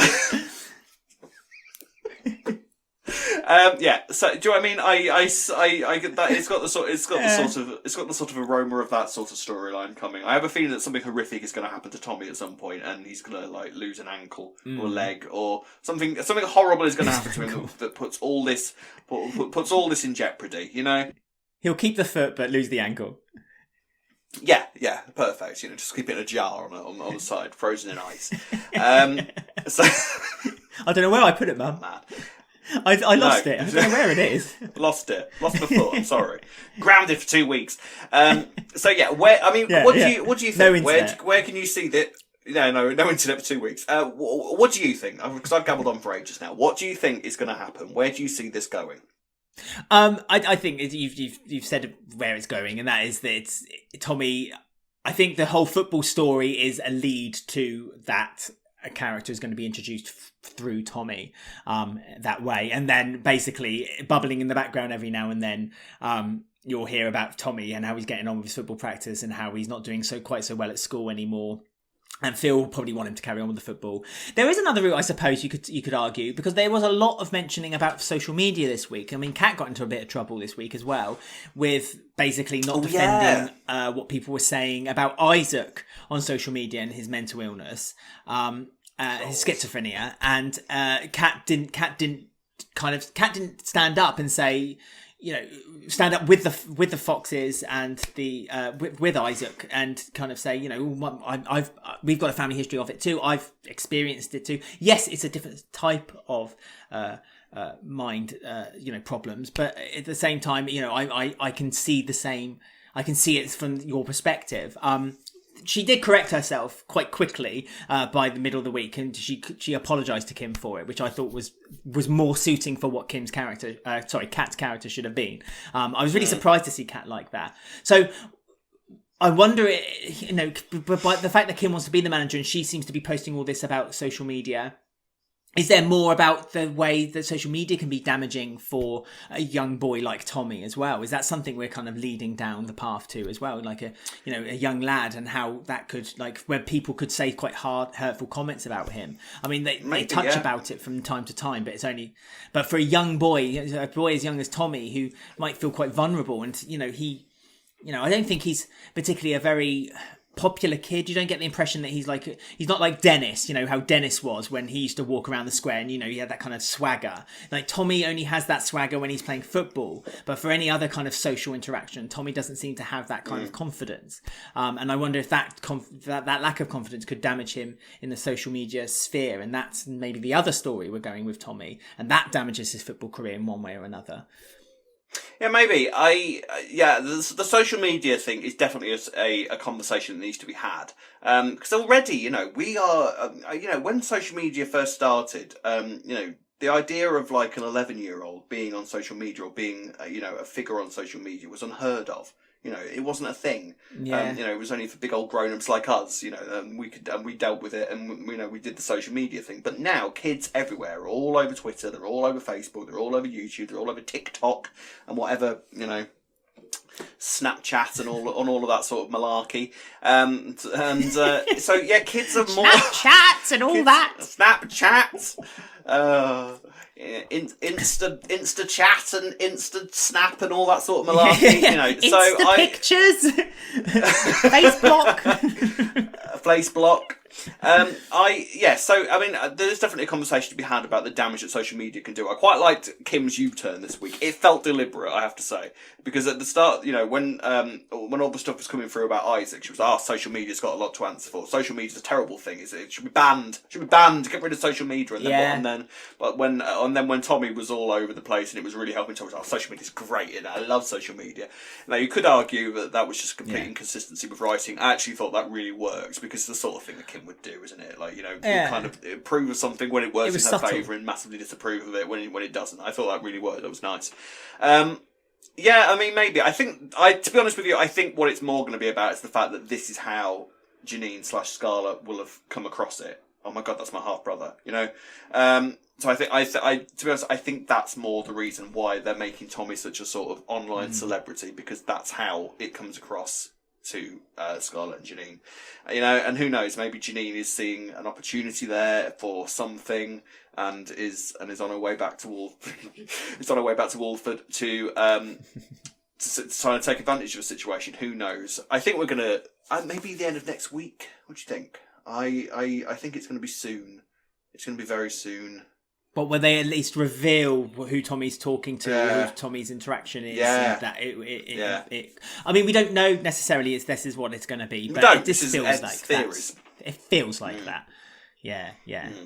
yeah. So do you know what I mean? I get that it's got the sort of aroma of that sort of storyline coming. I have a feeling that something horrific is going to happen to Tommy at some point, and he's going to lose an ankle or a leg, or something horrible is going to happen to him that puts all this in jeopardy. He'll keep the foot but lose the ankle. Yeah, perfect. Just keep it in a jar on the side, frozen in ice. So I don't know where I put it, Mum. Mad. I lost it. I don't know where it is. Lost my foot. I'm sorry. Grounded for 2 weeks. So yeah, what do you think? No internet. Where can you see that? No internet for 2 weeks. What do you think? Because I've gabbled on for ages now. What do you think is going to happen? Where do you see this going? I think you've said where it's going, and that is that it's Tommy. I think the whole football story is a lead to that. A character is going to be introduced through Tommy that way, and then basically bubbling in the background every now and then you'll hear about Tommy and how he's getting on with his football practice and how he's not doing quite so well at school anymore, and Phil will probably want him to carry on with the football. There is another route, I suppose, you could argue, because there was a lot of mentioning about social media this week. I mean, Kat got into a bit of trouble this week as well with basically not defending what people were saying about Isaac on social media and his mental illness, his schizophrenia, and Kat didn't stand up and say, stand up with the Foxes and the with Isaac and kind of say, we've got a family history of it too. I've experienced it too. Yes, it's a different type of mind, problems, but at the same time, I can see the same. I can see it from your perspective. She did correct herself quite quickly by the middle of the week, and she apologised to Kim for it, which I thought was more suiting for what Kat's character should have been. I was really surprised to see Kat like that. So I wonder, by the fact that Kim wants to be the manager and she seems to be posting all this about social media. Is there more about the way that social media can be damaging for a young boy like Tommy as well? Is that something we're kind of leading down the path to as well? Like a young lad, and how that could, where people could say quite hurtful comments about him. I mean, they touch about it from time to time, but for a young boy, a boy as young as Tommy, who might feel quite vulnerable, and I don't think he's particularly a very popular kid. You don't get the impression that he's not like Dennis, how Dennis was when he used to walk around the square and he had that kind of swagger. Like Tommy only has that swagger when he's playing football, but for any other kind of social interaction, Tommy doesn't seem to have that kind of confidence. And I wonder if that lack of confidence could damage him in the social media sphere, and that's maybe the other story we're going with Tommy, and that damages his football career in one way or another. Yeah, maybe. The social media thing is definitely a conversation that needs to be had. Because already, we are, when social media first started, the idea of like an 11-year-old being on social media or being, a figure on social media was unheard of. It wasn't a thing. Yeah. It was only for big old grown-ups like us. We dealt with it, and we did the social media thing. But now kids everywhere are all over Twitter. They're all over Facebook. They're all over YouTube. They're all over TikTok and whatever. Snapchat and all of that sort of malarkey. So yeah, kids are more Snapchats and all that. Snapchat. Insta chat and Insta snap and all that sort of malarkey, Insta pictures, face block. There's definitely a conversation to be had about the damage that social media can do. I quite liked Kim's U-turn this week. It felt deliberate, I have to say, because at the start, when all the stuff was coming through about Isaac, she was, social media's got a lot to answer for. Social media's a terrible thing. It should be banned. Get rid of social media. And then when Tommy was all over the place and it was really helping Tommy, social media's great, and I love social media. Now you could argue that was just complete inconsistency with writing. I actually thought that really worked because it's the sort of thing that Kim would do, isn't it? Like, kind of approve of something when it works in her favour and massively disapprove of it when it doesn't. I thought that really worked. That was nice. Maybe. To be honest with you, I think what it's more going to be about is the fact that this is how Janine / Scarlett will have come across it. Oh my God, that's my half brother. So I think to be honest, I think that's more the reason why they're making Tommy such a sort of online celebrity, because that's how it comes across to Scarlett and Janine, and who knows, maybe Janine is seeing an opportunity there for something, and is on her way back to Walford to trying to take advantage of a situation. Who knows? I think we're gonna maybe the end of next week. What do you think? I think it's gonna be soon. It's gonna be very soon. But will they at least reveal who Tommy's talking to, who Tommy's interaction is? Yeah. We don't know necessarily this is what it's going to be, but it just feels like that. It feels like that. Yeah.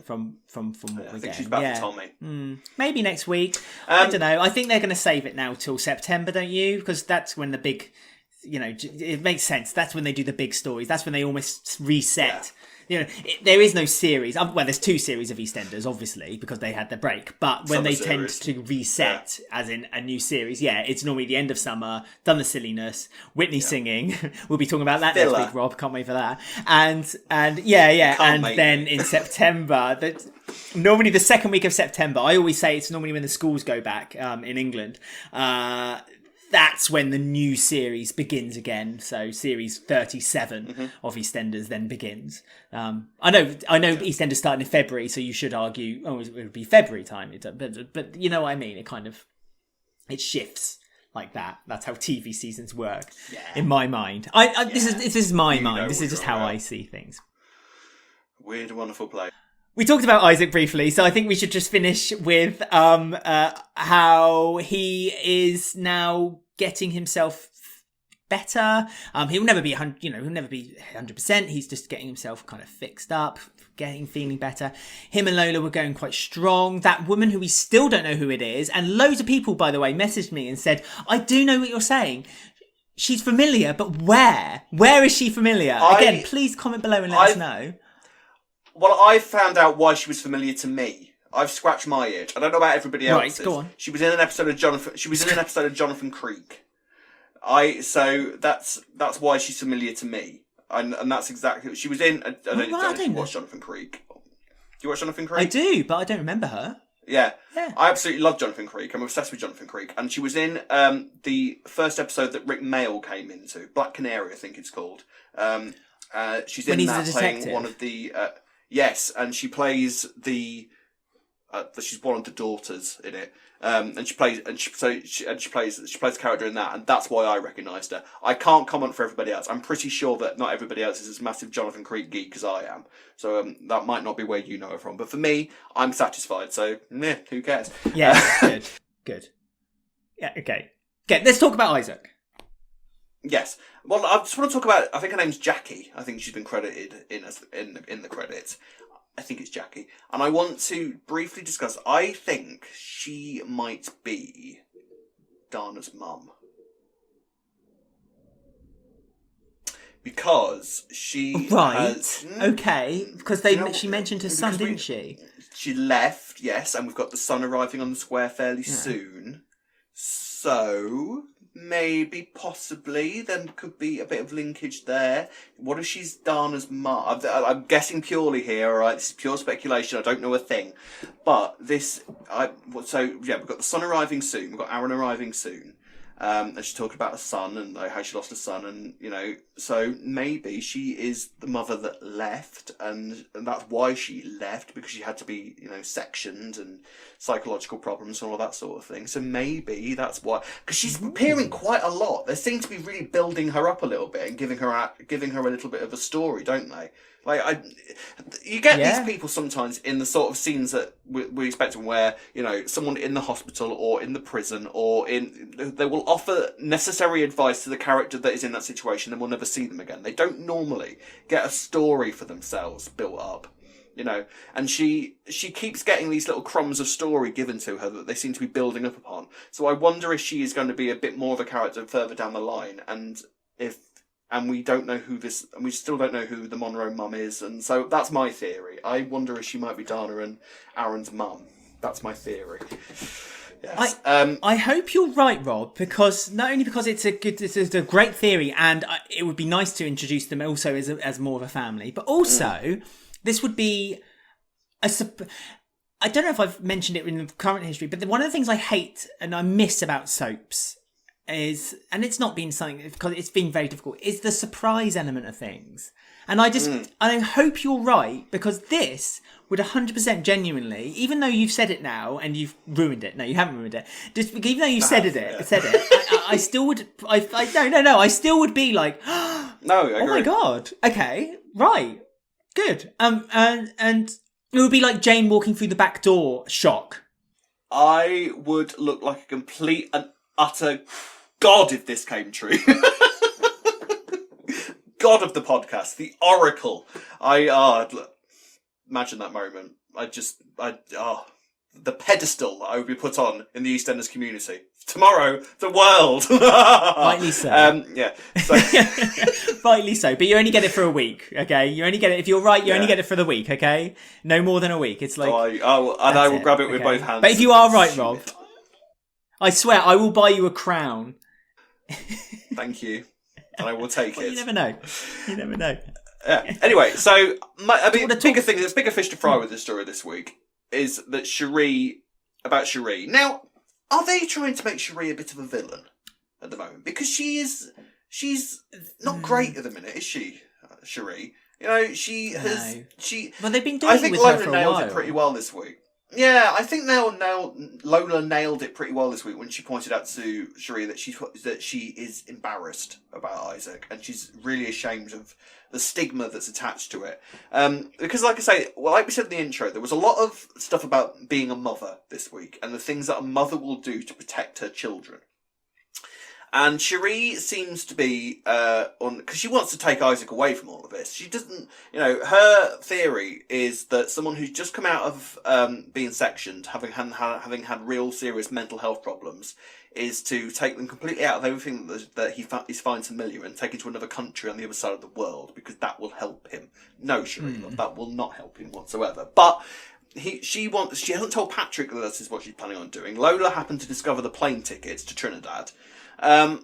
From what we're getting. She's back to Tommy. Maybe next week. I don't know. I think they're going to save it now till September, don't you? Because that's when the big, it makes sense. That's when they do the big stories. That's when they almost reset. There is no series. Well, there's 2 series of EastEnders, obviously, because they had the break. But when they tend to reset, as in a new series, it's normally the end of summer, done the silliness, Whitney singing. We'll be talking about that next week, Rob. Can't wait for that. And then in September, normally the second week of September, I always say it's normally when the schools go back in England. That's when the new series begins again. So series 37 of EastEnders then begins. I know EastEnders started in February, so you should argue, it would be February time. But you know what I mean? It shifts like that. That's how TV seasons work in my mind. This is my mind. This is just how I see things. Weird, wonderful play. We talked about Isaac briefly, so I think we should just finish with how he is now getting himself better. He'll never be 100%. He's just getting himself kind of fixed up, feeling better. Him and Lola were going quite strong. That woman who we still don't know who it is, and loads of people, by the way, messaged me and said, "I do know what you're saying. She's familiar, but where? Where is she familiar?" Again, please comment below and let us know. Well, I found out why she was familiar to me. I've scratched my itch. I don't know about everybody else. Right, go on. She was in an episode of Jonathan Creek. So that's why she's familiar to me, and that's exactly what she was in. I don't know if you watch Jonathan Creek. Do you watch Jonathan Creek? I do, but I don't remember her. Yeah. I absolutely love Jonathan Creek. I'm obsessed with Jonathan Creek, and she was in the first episode that Rick Mail came into, Black Canary, I think it's called. She's in that playing one of the. Yes, and she plays the she's one of the daughters in it. And she plays a character in that, and that's why I recognised her. I can't comment for everybody else. I'm pretty sure that not everybody else is as massive Jonathan Creek geek as I am. So that might not be where you know her from. But for me, I'm satisfied. So who cares? Yeah, good. Yeah, okay. Let's talk about Isaac. Yes. Well, I just want to talk about. I think her name's Jackie. I think she's been credited in the credits. I think it's Jackie. And I want to briefly discuss, I think she might be Dana's mum. Because she has... Okay. Because she mentioned her son, didn't she? She left, yes, and we've got the son arriving on the square fairly soon. So... maybe, possibly, there could be a bit of linkage there. What if she's Dana's mum? I'm guessing purely here, alright? This is pure speculation, I don't know a thing. But we've got the son arriving soon, we've got Aaron arriving soon. And she's talking about her son and how she lost her son, and so maybe she is the mother that left, and that's why she left, because she had to be sectioned and psychological problems and all that sort of thing. So maybe that's why, because she's appearing quite a lot. They seem to be really building her up a little bit and giving her a little bit of a story, don't they? You get these people sometimes in the sort of scenes that we expect, where someone in the hospital or in the prison they will offer necessary advice to the character that is in that situation, and we'll never see them again. They don't normally get a story for themselves built up, And she keeps getting these little crumbs of story given to her that they seem to be building up upon. So I wonder if she is going to be a bit more of a character further down the line, and we don't know and we still don't know who the Monroe mum is, and so that's my theory. I wonder if she might be Dana and Aaron's mum. That's my theory. Yes. I hope you're right, Rob, because not only because it's a great theory, and it would be nice to introduce them also as more of a family, but also this would be I don't know if I've mentioned it in the current history, but one of the things I hate and I miss about soaps is, and it's not been something because it's been very difficult, is the surprise element of things. And I hope you're right, because this would 100% genuinely, even though you've said it now and you've ruined it. No, you haven't ruined it. Just even though you said it, I still would. I still would be like, no, I agree. Oh my god. Okay, right, good. And it would be like Jane walking through the back door. Shock. I would look like a complete and utter god if this came true. God of the podcast, the Oracle. Imagine that moment. The pedestal that I would be put on in the EastEnders community. Tomorrow, the world. Rightly so. So. Rightly so. But you only get it for a week, okay? You only get it, if you're right, you only get it for the week, okay? No more than a week. It's like... I will grab it with both hands. But if you are right, Rob, I swear, I will buy you a crown. Thank you. And I will take it. You never know. You never know. Anyway, so the bigger fish to fry with this story this week is that Sheree. Now, are they trying to make Sheree a bit of a villain at the moment? Because she's not great at the minute, is she, Sheree? Well, they've been doing it with her for a while. I think Lola nailed it pretty well this week. Yeah, I think Lola nailed it pretty well this week when she pointed out to Sheree that she is embarrassed about Isaac, and she's really ashamed of the stigma that's attached to it. Because, like I say, like we said in the intro, there was a lot of stuff about being a mother this week and the things that a mother will do to protect her children. And Sheree seems to be because she wants to take Isaac away from all of this. She doesn't, her theory is that someone who's just come out of being sectioned, having had real serious mental health problems, is to take them completely out of everything that he finds familiar and take it to another country on the other side of the world, because that will help him. No, Sheree, that will not help him whatsoever. But she hasn't told Patrick that this is what she's planning on doing. Lola happened to discover the plane tickets to Trinidad. And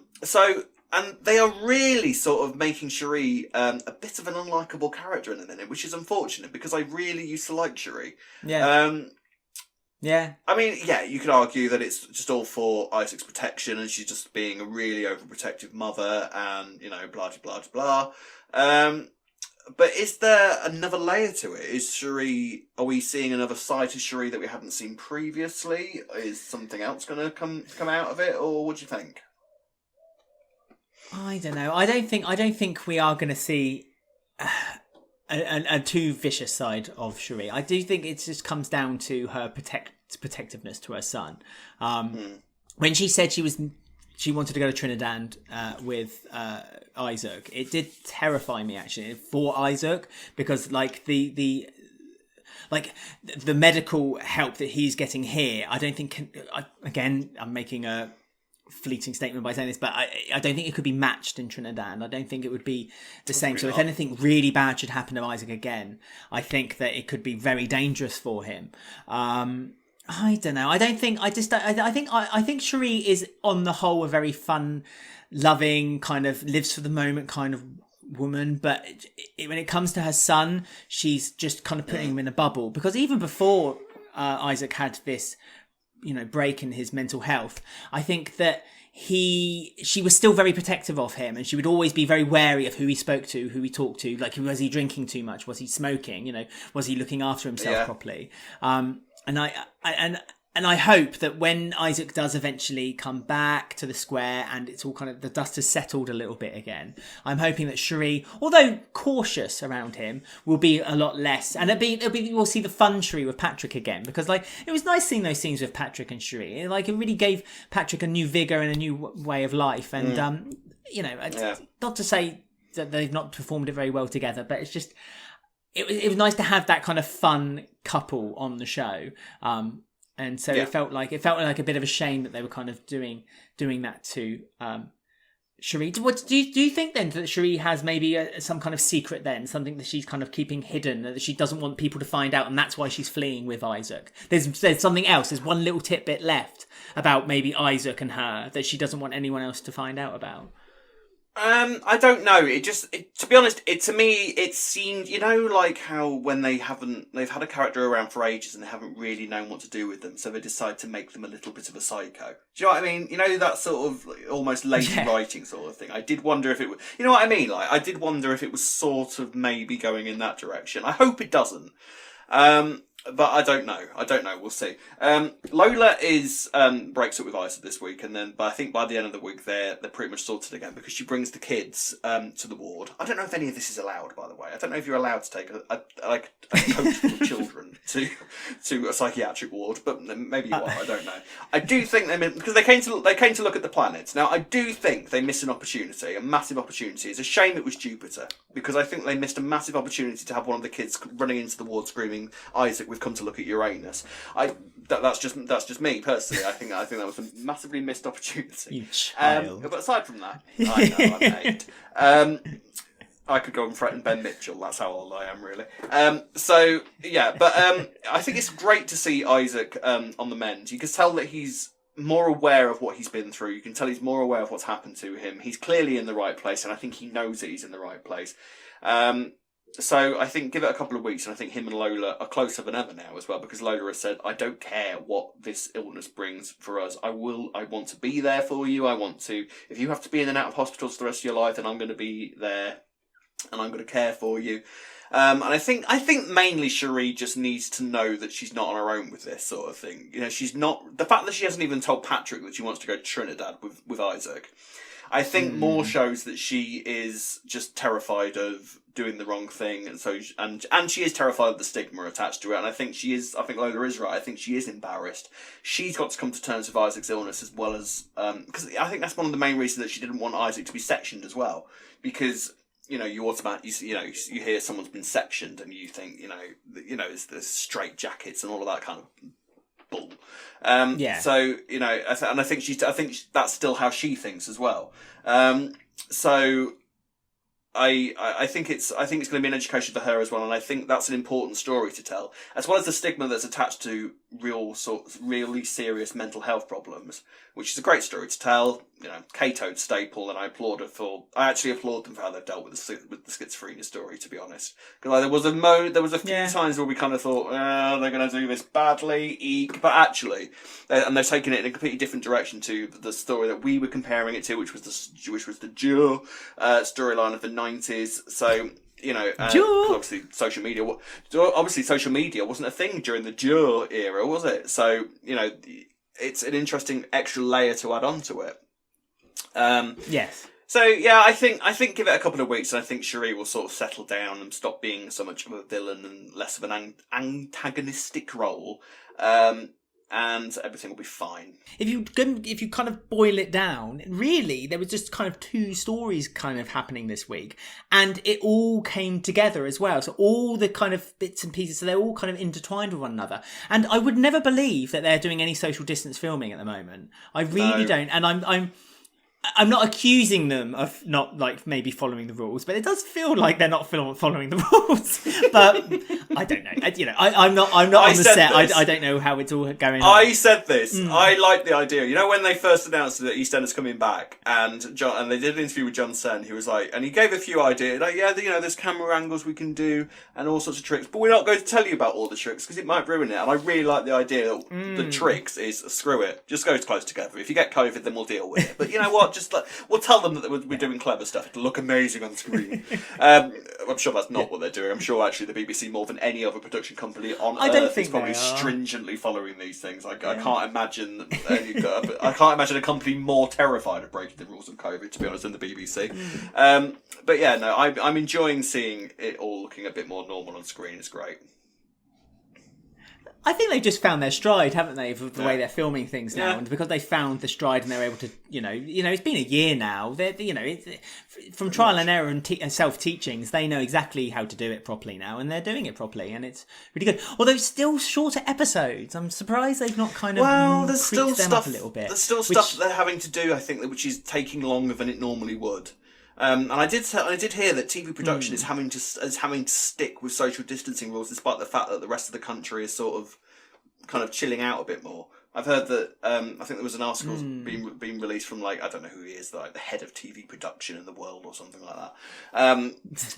they are really sort of making Sheree a bit of an unlikable character in a minute, which is unfortunate because I really used to like Sheree. Yeah. Yeah. I mean, yeah, you could argue that it's just all for Isaac's protection and she's just being a really overprotective mother and, blah, blah, blah, blah. But is there another layer to it? Is Sheree? Are we seeing another side to Sheree that we haven't seen previously? Is something else going to come out of it, or what do you think? I don't know. I don't think we are going to see a too vicious side of Sheree. I do think it just comes down to her protectiveness to her son. When she said she wanted to go to Trinidad with Isaac, it did terrify me actually for Isaac, because like the medical help that he's getting here, I don't think again, I'm making a fleeting statement by saying this, but I don't think it could be matched in Trinidad. I don't think it would be the same. So if anything really bad should happen to Isaac again, I think that it could be very dangerous for him. I don't know. I think Sheree is on the whole a very fun, loving, kind of lives for the moment kind of woman, but when it comes to her son, she's just kind of putting him in a bubble, because even before Isaac had this break in his mental health, I think that she was still very protective of him, and she would always be very wary of who he spoke to, who he talked to. Like, was he drinking too much? Was he smoking? Was he looking after himself properly? And I hope that when Isaac does eventually come back to the square and it's all kind of, the dust has settled a little bit again, I'm hoping that Sheree, although cautious around him, will be a lot less. And we'll see the fun Sheree with Patrick again, because like it was nice seeing those scenes with Patrick and Sheree. It really gave Patrick a new vigor and a new way of life. And not to say that they've not performed it very well together, but it's just it was nice to have that kind of fun couple on the show. And so it felt like a bit of a shame that they were kind of doing that to Sheree. What do you think then, that Sheree has maybe some kind of secret then, something that she's kind of keeping hidden, that she doesn't want people to find out, and that's why she's fleeing with Isaac? There's something else. There's one little tidbit left about maybe Isaac and her that she doesn't want anyone else to find out about. I don't know. To be honest, to me, it seemed, like how when they've had a character around for ages and they haven't really known what to do with them, so they decide to make them a little bit of a psycho. Do you know what I mean? That sort of almost lazy writing sort of thing. I did wonder if it was, you know what I mean? Like, I did wonder if it was sort of maybe going in that direction. I hope it doesn't. But I don't know. We'll see. Lola breaks up with Isaac this week, but I think by the end of the week they're pretty much sorted again, because she brings the kids to the ward. I don't know if any of this is allowed, by the way. I don't know if you're allowed to take a coach for children to a psychiatric ward, but maybe you are. I don't know. I do think because they came to look at the planets. Now I do think they missed an opportunity, a massive opportunity. It's a shame it was Jupiter, because I think they missed a massive opportunity to have one of the kids running into the ward screaming, "Isaac, we've come to look at Uranus." That's just me personally. I think that was a massively missed opportunity. You child. But aside from that, I know I'm eight. I could go and threaten Ben Mitchell. That's how old I am, really. I think it's great to see Isaac on the mend. You can tell that he's more aware of what he's been through. You can tell he's more aware of what's happened to him. He's clearly in the right place, and I think he knows that he's in the right place. So I think give it a couple of weeks, and I think him and Lola are closer than ever now as well, because Lola has said, "I don't care what this illness brings for us. I want to be there for you. If you have to be in and out of hospitals for the rest of your life, then I'm going to be there, and I'm going to care for you." And I think mainly Sheree just needs to know that she's not on her own with this sort of thing. She's not, the fact that she hasn't even told Patrick that she wants to go to Trinidad with Isaac, I think more shows that she is just terrified of doing the wrong thing, and so and she is terrified of the stigma attached to it. And I think Lola is right. I think she is embarrassed. She's got to come to terms with Isaac's illness, as well as because I think that's one of the main reasons that she didn't want Isaac to be sectioned as well, because you automatically you hear someone's been sectioned and you think it's the straight jackets and all of that kind of bull. So and I think that's still how she thinks as well. So I think it's going to be an education for her as well, and I think that's an important story to tell, as well as the stigma that's attached to really serious mental health problems, which is a great story to tell. K-Toad staple, and I actually applaud them for how they've dealt with the schizophrenia story, to be honest. Because there was a few times where we kind of thought, they're going to do this badly, but actually, and they've taken it in a completely different direction to the story that we were comparing it to, which was the Joe storyline of the 90s. So you know, 'cause obviously social media wasn't a thing during the Joe era, was it? So, you know, it's an interesting extra layer to add onto it. Yes. So yeah, I think give it a couple of weeks, and I think Sheree will sort of settle down and stop being so much of a villain and less of an antagonistic role, and everything will be fine. If you kind of boil it down, really, there was just kind of two stories kind of happening this week, and it all came together as well. So all the kind of bits and pieces, so they're all kind of intertwined with one another. And I would never believe that they're doing any social distance filming at the moment. I really don't. And I'm not accusing them of not like maybe following the rules, but it does feel like they're not following the rules. But I don't know. I'm not on the set. I don't know how it's all going on. I said this. I like the idea. You know, when they first announced that EastEnders coming back, and they did an interview with John Sen, who was like, and he gave a few ideas, like, yeah, you know, there's camera angles we can do and all sorts of tricks, but we're not going to tell you about all the tricks because it might ruin it. And I really like the idea that the tricks is screw it, just go close together. If you get COVID, then we'll deal with it. But you know what? Just like, we'll tell them that we're doing clever stuff. It'll look amazing on screen. I'm sure that's not what they're doing. I'm sure actually the BBC, more than any other production company on Earth, is probably stringently following these things. I can't imagine. I can't imagine a company more terrified of breaking the rules of COVID, to be honest, than the BBC. But yeah, no, I'm enjoying seeing it all looking a bit more normal on screen. It's great. I think they've just found their stride, haven't they, of the way they're filming things now, and because they found the stride and they're able to, you know, it's been a year now. They're, you know, from trial and error and self-teachings, they know exactly how to do it properly now, and they're doing it properly, and it's really good. Although it's still shorter episodes, I'm surprised they've not kind of there's still them stuff up a little bit. There's still stuff that they're having to do, I think, which is taking longer than it normally would. And I did hear that TV production is having to stick with social distancing rules, despite the fact that the rest of the country is sort of kind of chilling out a bit more. I've heard that I think there was an article being released from, like, I don't know who he is, like the head of TV production in the world or something like that.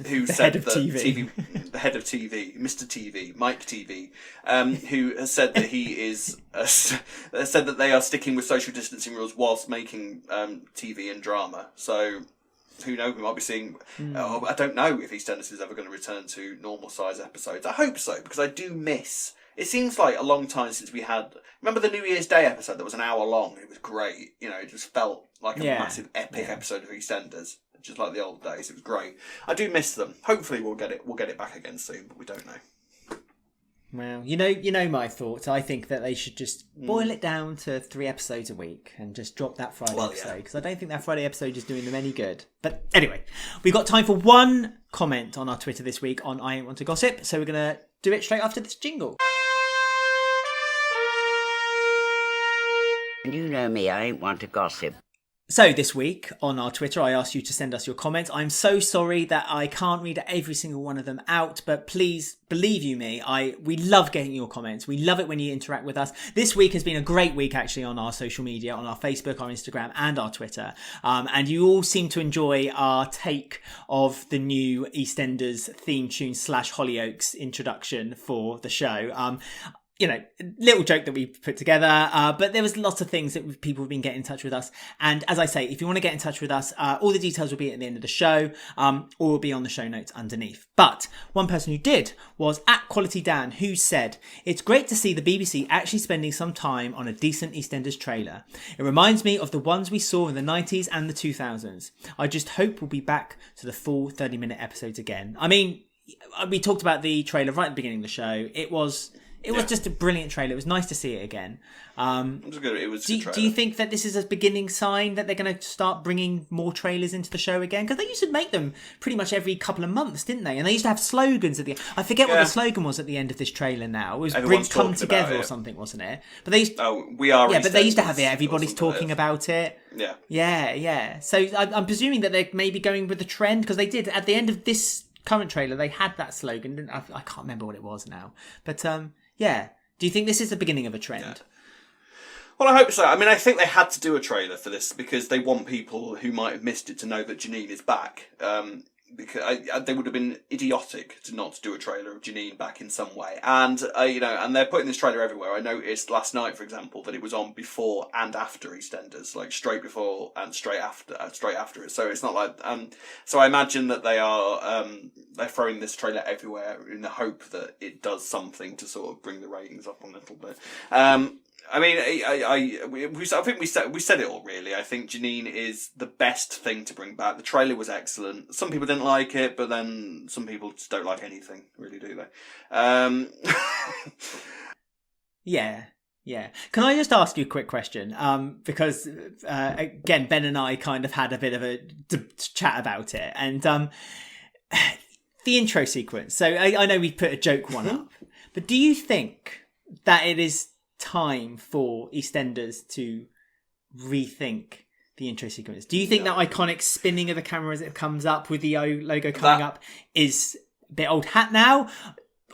Who said that the head of TV, Mr. TV, Mike TV, who has said that he is said that they are sticking with social distancing rules whilst making TV and drama. So who knows? We might be seeing. I don't know if EastEnders is ever going to return to normal size episodes. I hope so, because I do miss. It seems like a long time since we had. Remember the New Year's Day episode that was an hour long? It was great. You know, it just felt like a massive epic episode of EastEnders, just like the old days. It was great. I do miss them. Hopefully, we'll get it back again soon, but we don't know. Well, you know my thoughts. I think that they should just boil it down to 3 episodes a week and just drop that Friday episode, because I don't think that Friday episode is doing them any good. But anyway, we've got time for one comment on our Twitter this week on I Ain't Want to Gossip, so we're going to do it straight after this jingle. You know me, I ain't want to gossip. So this week on our Twitter, I asked you to send us your comments. I'm so sorry that I can't read every single one of them out, but please, believe you me, we love getting your comments. We love it when you interact with us. This week has been a great week, actually, on our social media, on our Facebook, our Instagram, and our Twitter. And you all seem to enjoy our take of the new EastEnders theme tune / Hollyoaks introduction for the show. You know, little joke that we put together, but there was lots of things that people have been getting in touch with us. And as I say, if you want to get in touch with us, all the details will be at the end of the show, or will be on the show notes underneath. But one person who did was @QualityDan, who said, "It's great to see the BBC actually spending some time on a decent EastEnders trailer. It reminds me of the ones we saw in the 90s and the 2000s. I just hope we'll be back to the full 30-minute episodes again." I mean, we talked about the trailer right at the beginning of the show. It was just a brilliant trailer. It was nice to see it again. It was good. Do you think that this is a beginning sign that they're going to start bringing more trailers into the show again? Because they used to make them pretty much every couple of months, didn't they? And they used to have slogans at the end. I forget what the slogan was at the end of this trailer now. It was "Come Together" or something, wasn't it? But they used, we are. Yeah, but they used to have it. Everybody's talking about it. Yeah. Yeah. So I'm presuming that they're maybe going with the trend, because they did at the end of this current trailer. They had that slogan. I can't remember what it was now, but yeah. Do you think this is the beginning of a trend? Yeah. Well, I hope so. I mean, I think they had to do a trailer for this because they want people who might have missed it to know that Janine is back. because they would have been idiotic to not do a trailer of Janine back in some way. And and they're putting this trailer everywhere. I noticed last night, for example, that it was on before and after EastEnders, like straight before and straight after it. So it's not like so I imagine that they're throwing this trailer everywhere in the hope that it does something to sort of bring the ratings up a little bit. I mean, I think we said it all really. I think Janine is the best thing to bring back. The trailer was excellent. Some people didn't like it, but then some people just don't like anything, really, do they? Yeah. Can I just ask you a quick question? Because again, Ben and I kind of had a bit of a chat about it, and the intro sequence. So I know we put a joke one up, but do you think that it is time for EastEnders to rethink the intro sequence? Do you think that iconic spinning of the camera as it comes up with the O logo coming up is a bit old hat now?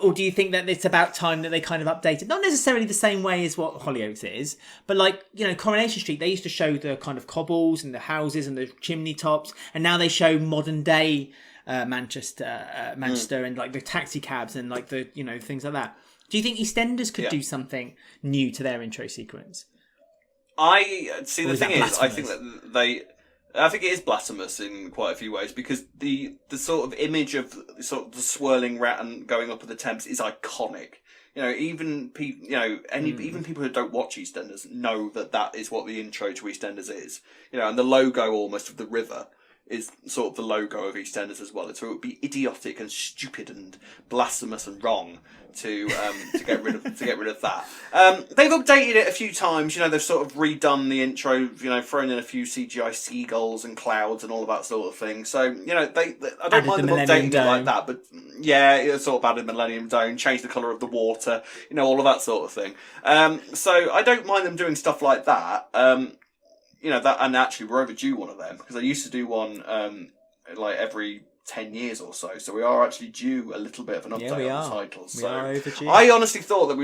Or do you think that it's about time that they kind of update it? Not necessarily the same way as what Hollyoaks is, but like, Coronation Street, they used to show the kind of cobbles and the houses and the chimney tops, and now they show modern day Manchester and like the taxi cabs and like the, things like that. Do you think EastEnders could do something new to their intro sequence? I see. The thing is, I think that I think it is blasphemous in quite a few ways, because the sort of image of sort of the swirling rat and going up at the Thames is iconic. Even people, even people who don't watch EastEnders know that is what the intro to EastEnders is. And the logo almost of the river is sort of the logo of EastEnders as well. So it would be idiotic and stupid and blasphemous and wrong to get rid of that. They've updated it a few times. They've sort of redone the intro. Thrown in a few CGI seagulls and clouds and all of that sort of thing. So I don't mind them updating it like that. But it's sort of added Millennium Dome, changed the colour of the water. All of that sort of thing. So I don't mind them doing stuff like that. That, and actually we're overdue one of them, because I used to do one like every 10 years or so. So we are actually due a little bit of an update on the titles. We are overdue. I honestly thought that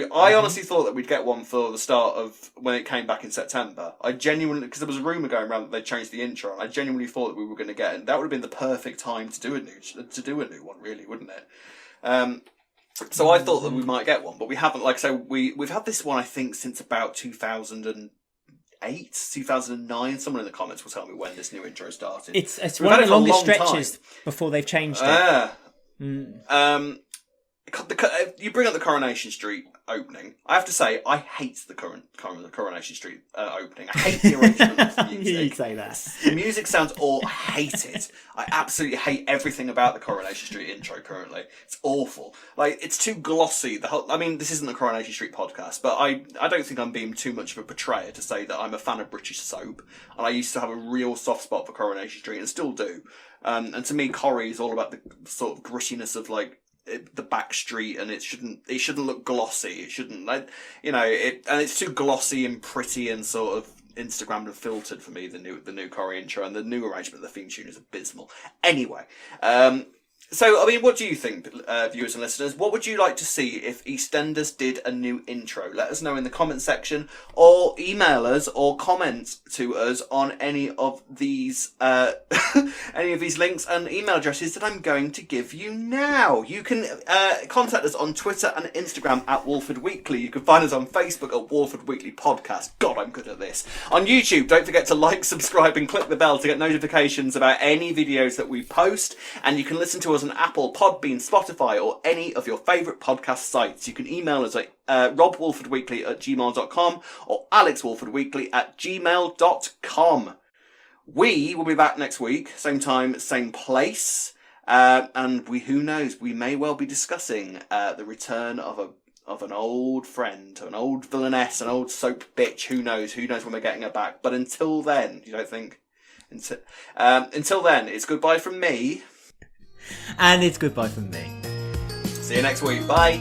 we'd get one for the start of when it came back in September. I genuinely, because there was a rumour going around that they changed the intro, and I genuinely thought that we were going to get it. That would have been the perfect time to do a new one, really, wouldn't it? So I thought that we might get one, but we haven't. We've had this one, I think, since about 2008, 2009. Someone in the comments will tell me when this new intro started. It's one of the longest stretches before they've changed it. You bring up the Coronation Street opening. I have to say, I hate the Coronation Street opening. I hate the arrangement of the music. You'd say that. The music sounds I hate it. I absolutely hate everything about the Coronation Street intro currently. It's awful. It's too glossy. This isn't the Coronation Street podcast, but I don't think I'm being too much of a betrayer to say that I'm a fan of British soap, and I used to have a real soft spot for Coronation Street, and still do. And to me, Corrie is all about the sort of grittiness of the back street, and it shouldn't look glossy. It shouldn't and it's too glossy and pretty and sort of Instagrammed and filtered for me. The new Corrie intro and the new arrangement of the theme tune is abysmal. Anyway, so what do you think, viewers and listeners? What would you like to see if EastEnders did a new intro? Let us know in the comment section, or email us, or comment to us on any of these links and email addresses that I'm going to give you now. You can contact us on Twitter and Instagram at Walford Weekly. You can find us on Facebook at Walford Weekly Podcast. God, I'm good at this. On YouTube, don't forget to like, subscribe, and click the bell to get notifications about any videos that we post. And you can listen to us on Apple, Podbean, Spotify, or any of your favourite podcast sites. You can email us at robwalfordweekly@gmail.com or alexwalfordweekly@gmail.com. We will be back next week, same time, same place, and who knows, we may well be discussing the return of an old friend, an old villainess, an old soap bitch. Who knows when we're getting her back. But until then, you don't think? Until then, it's goodbye from me. And it's goodbye from me. See you next week. Bye.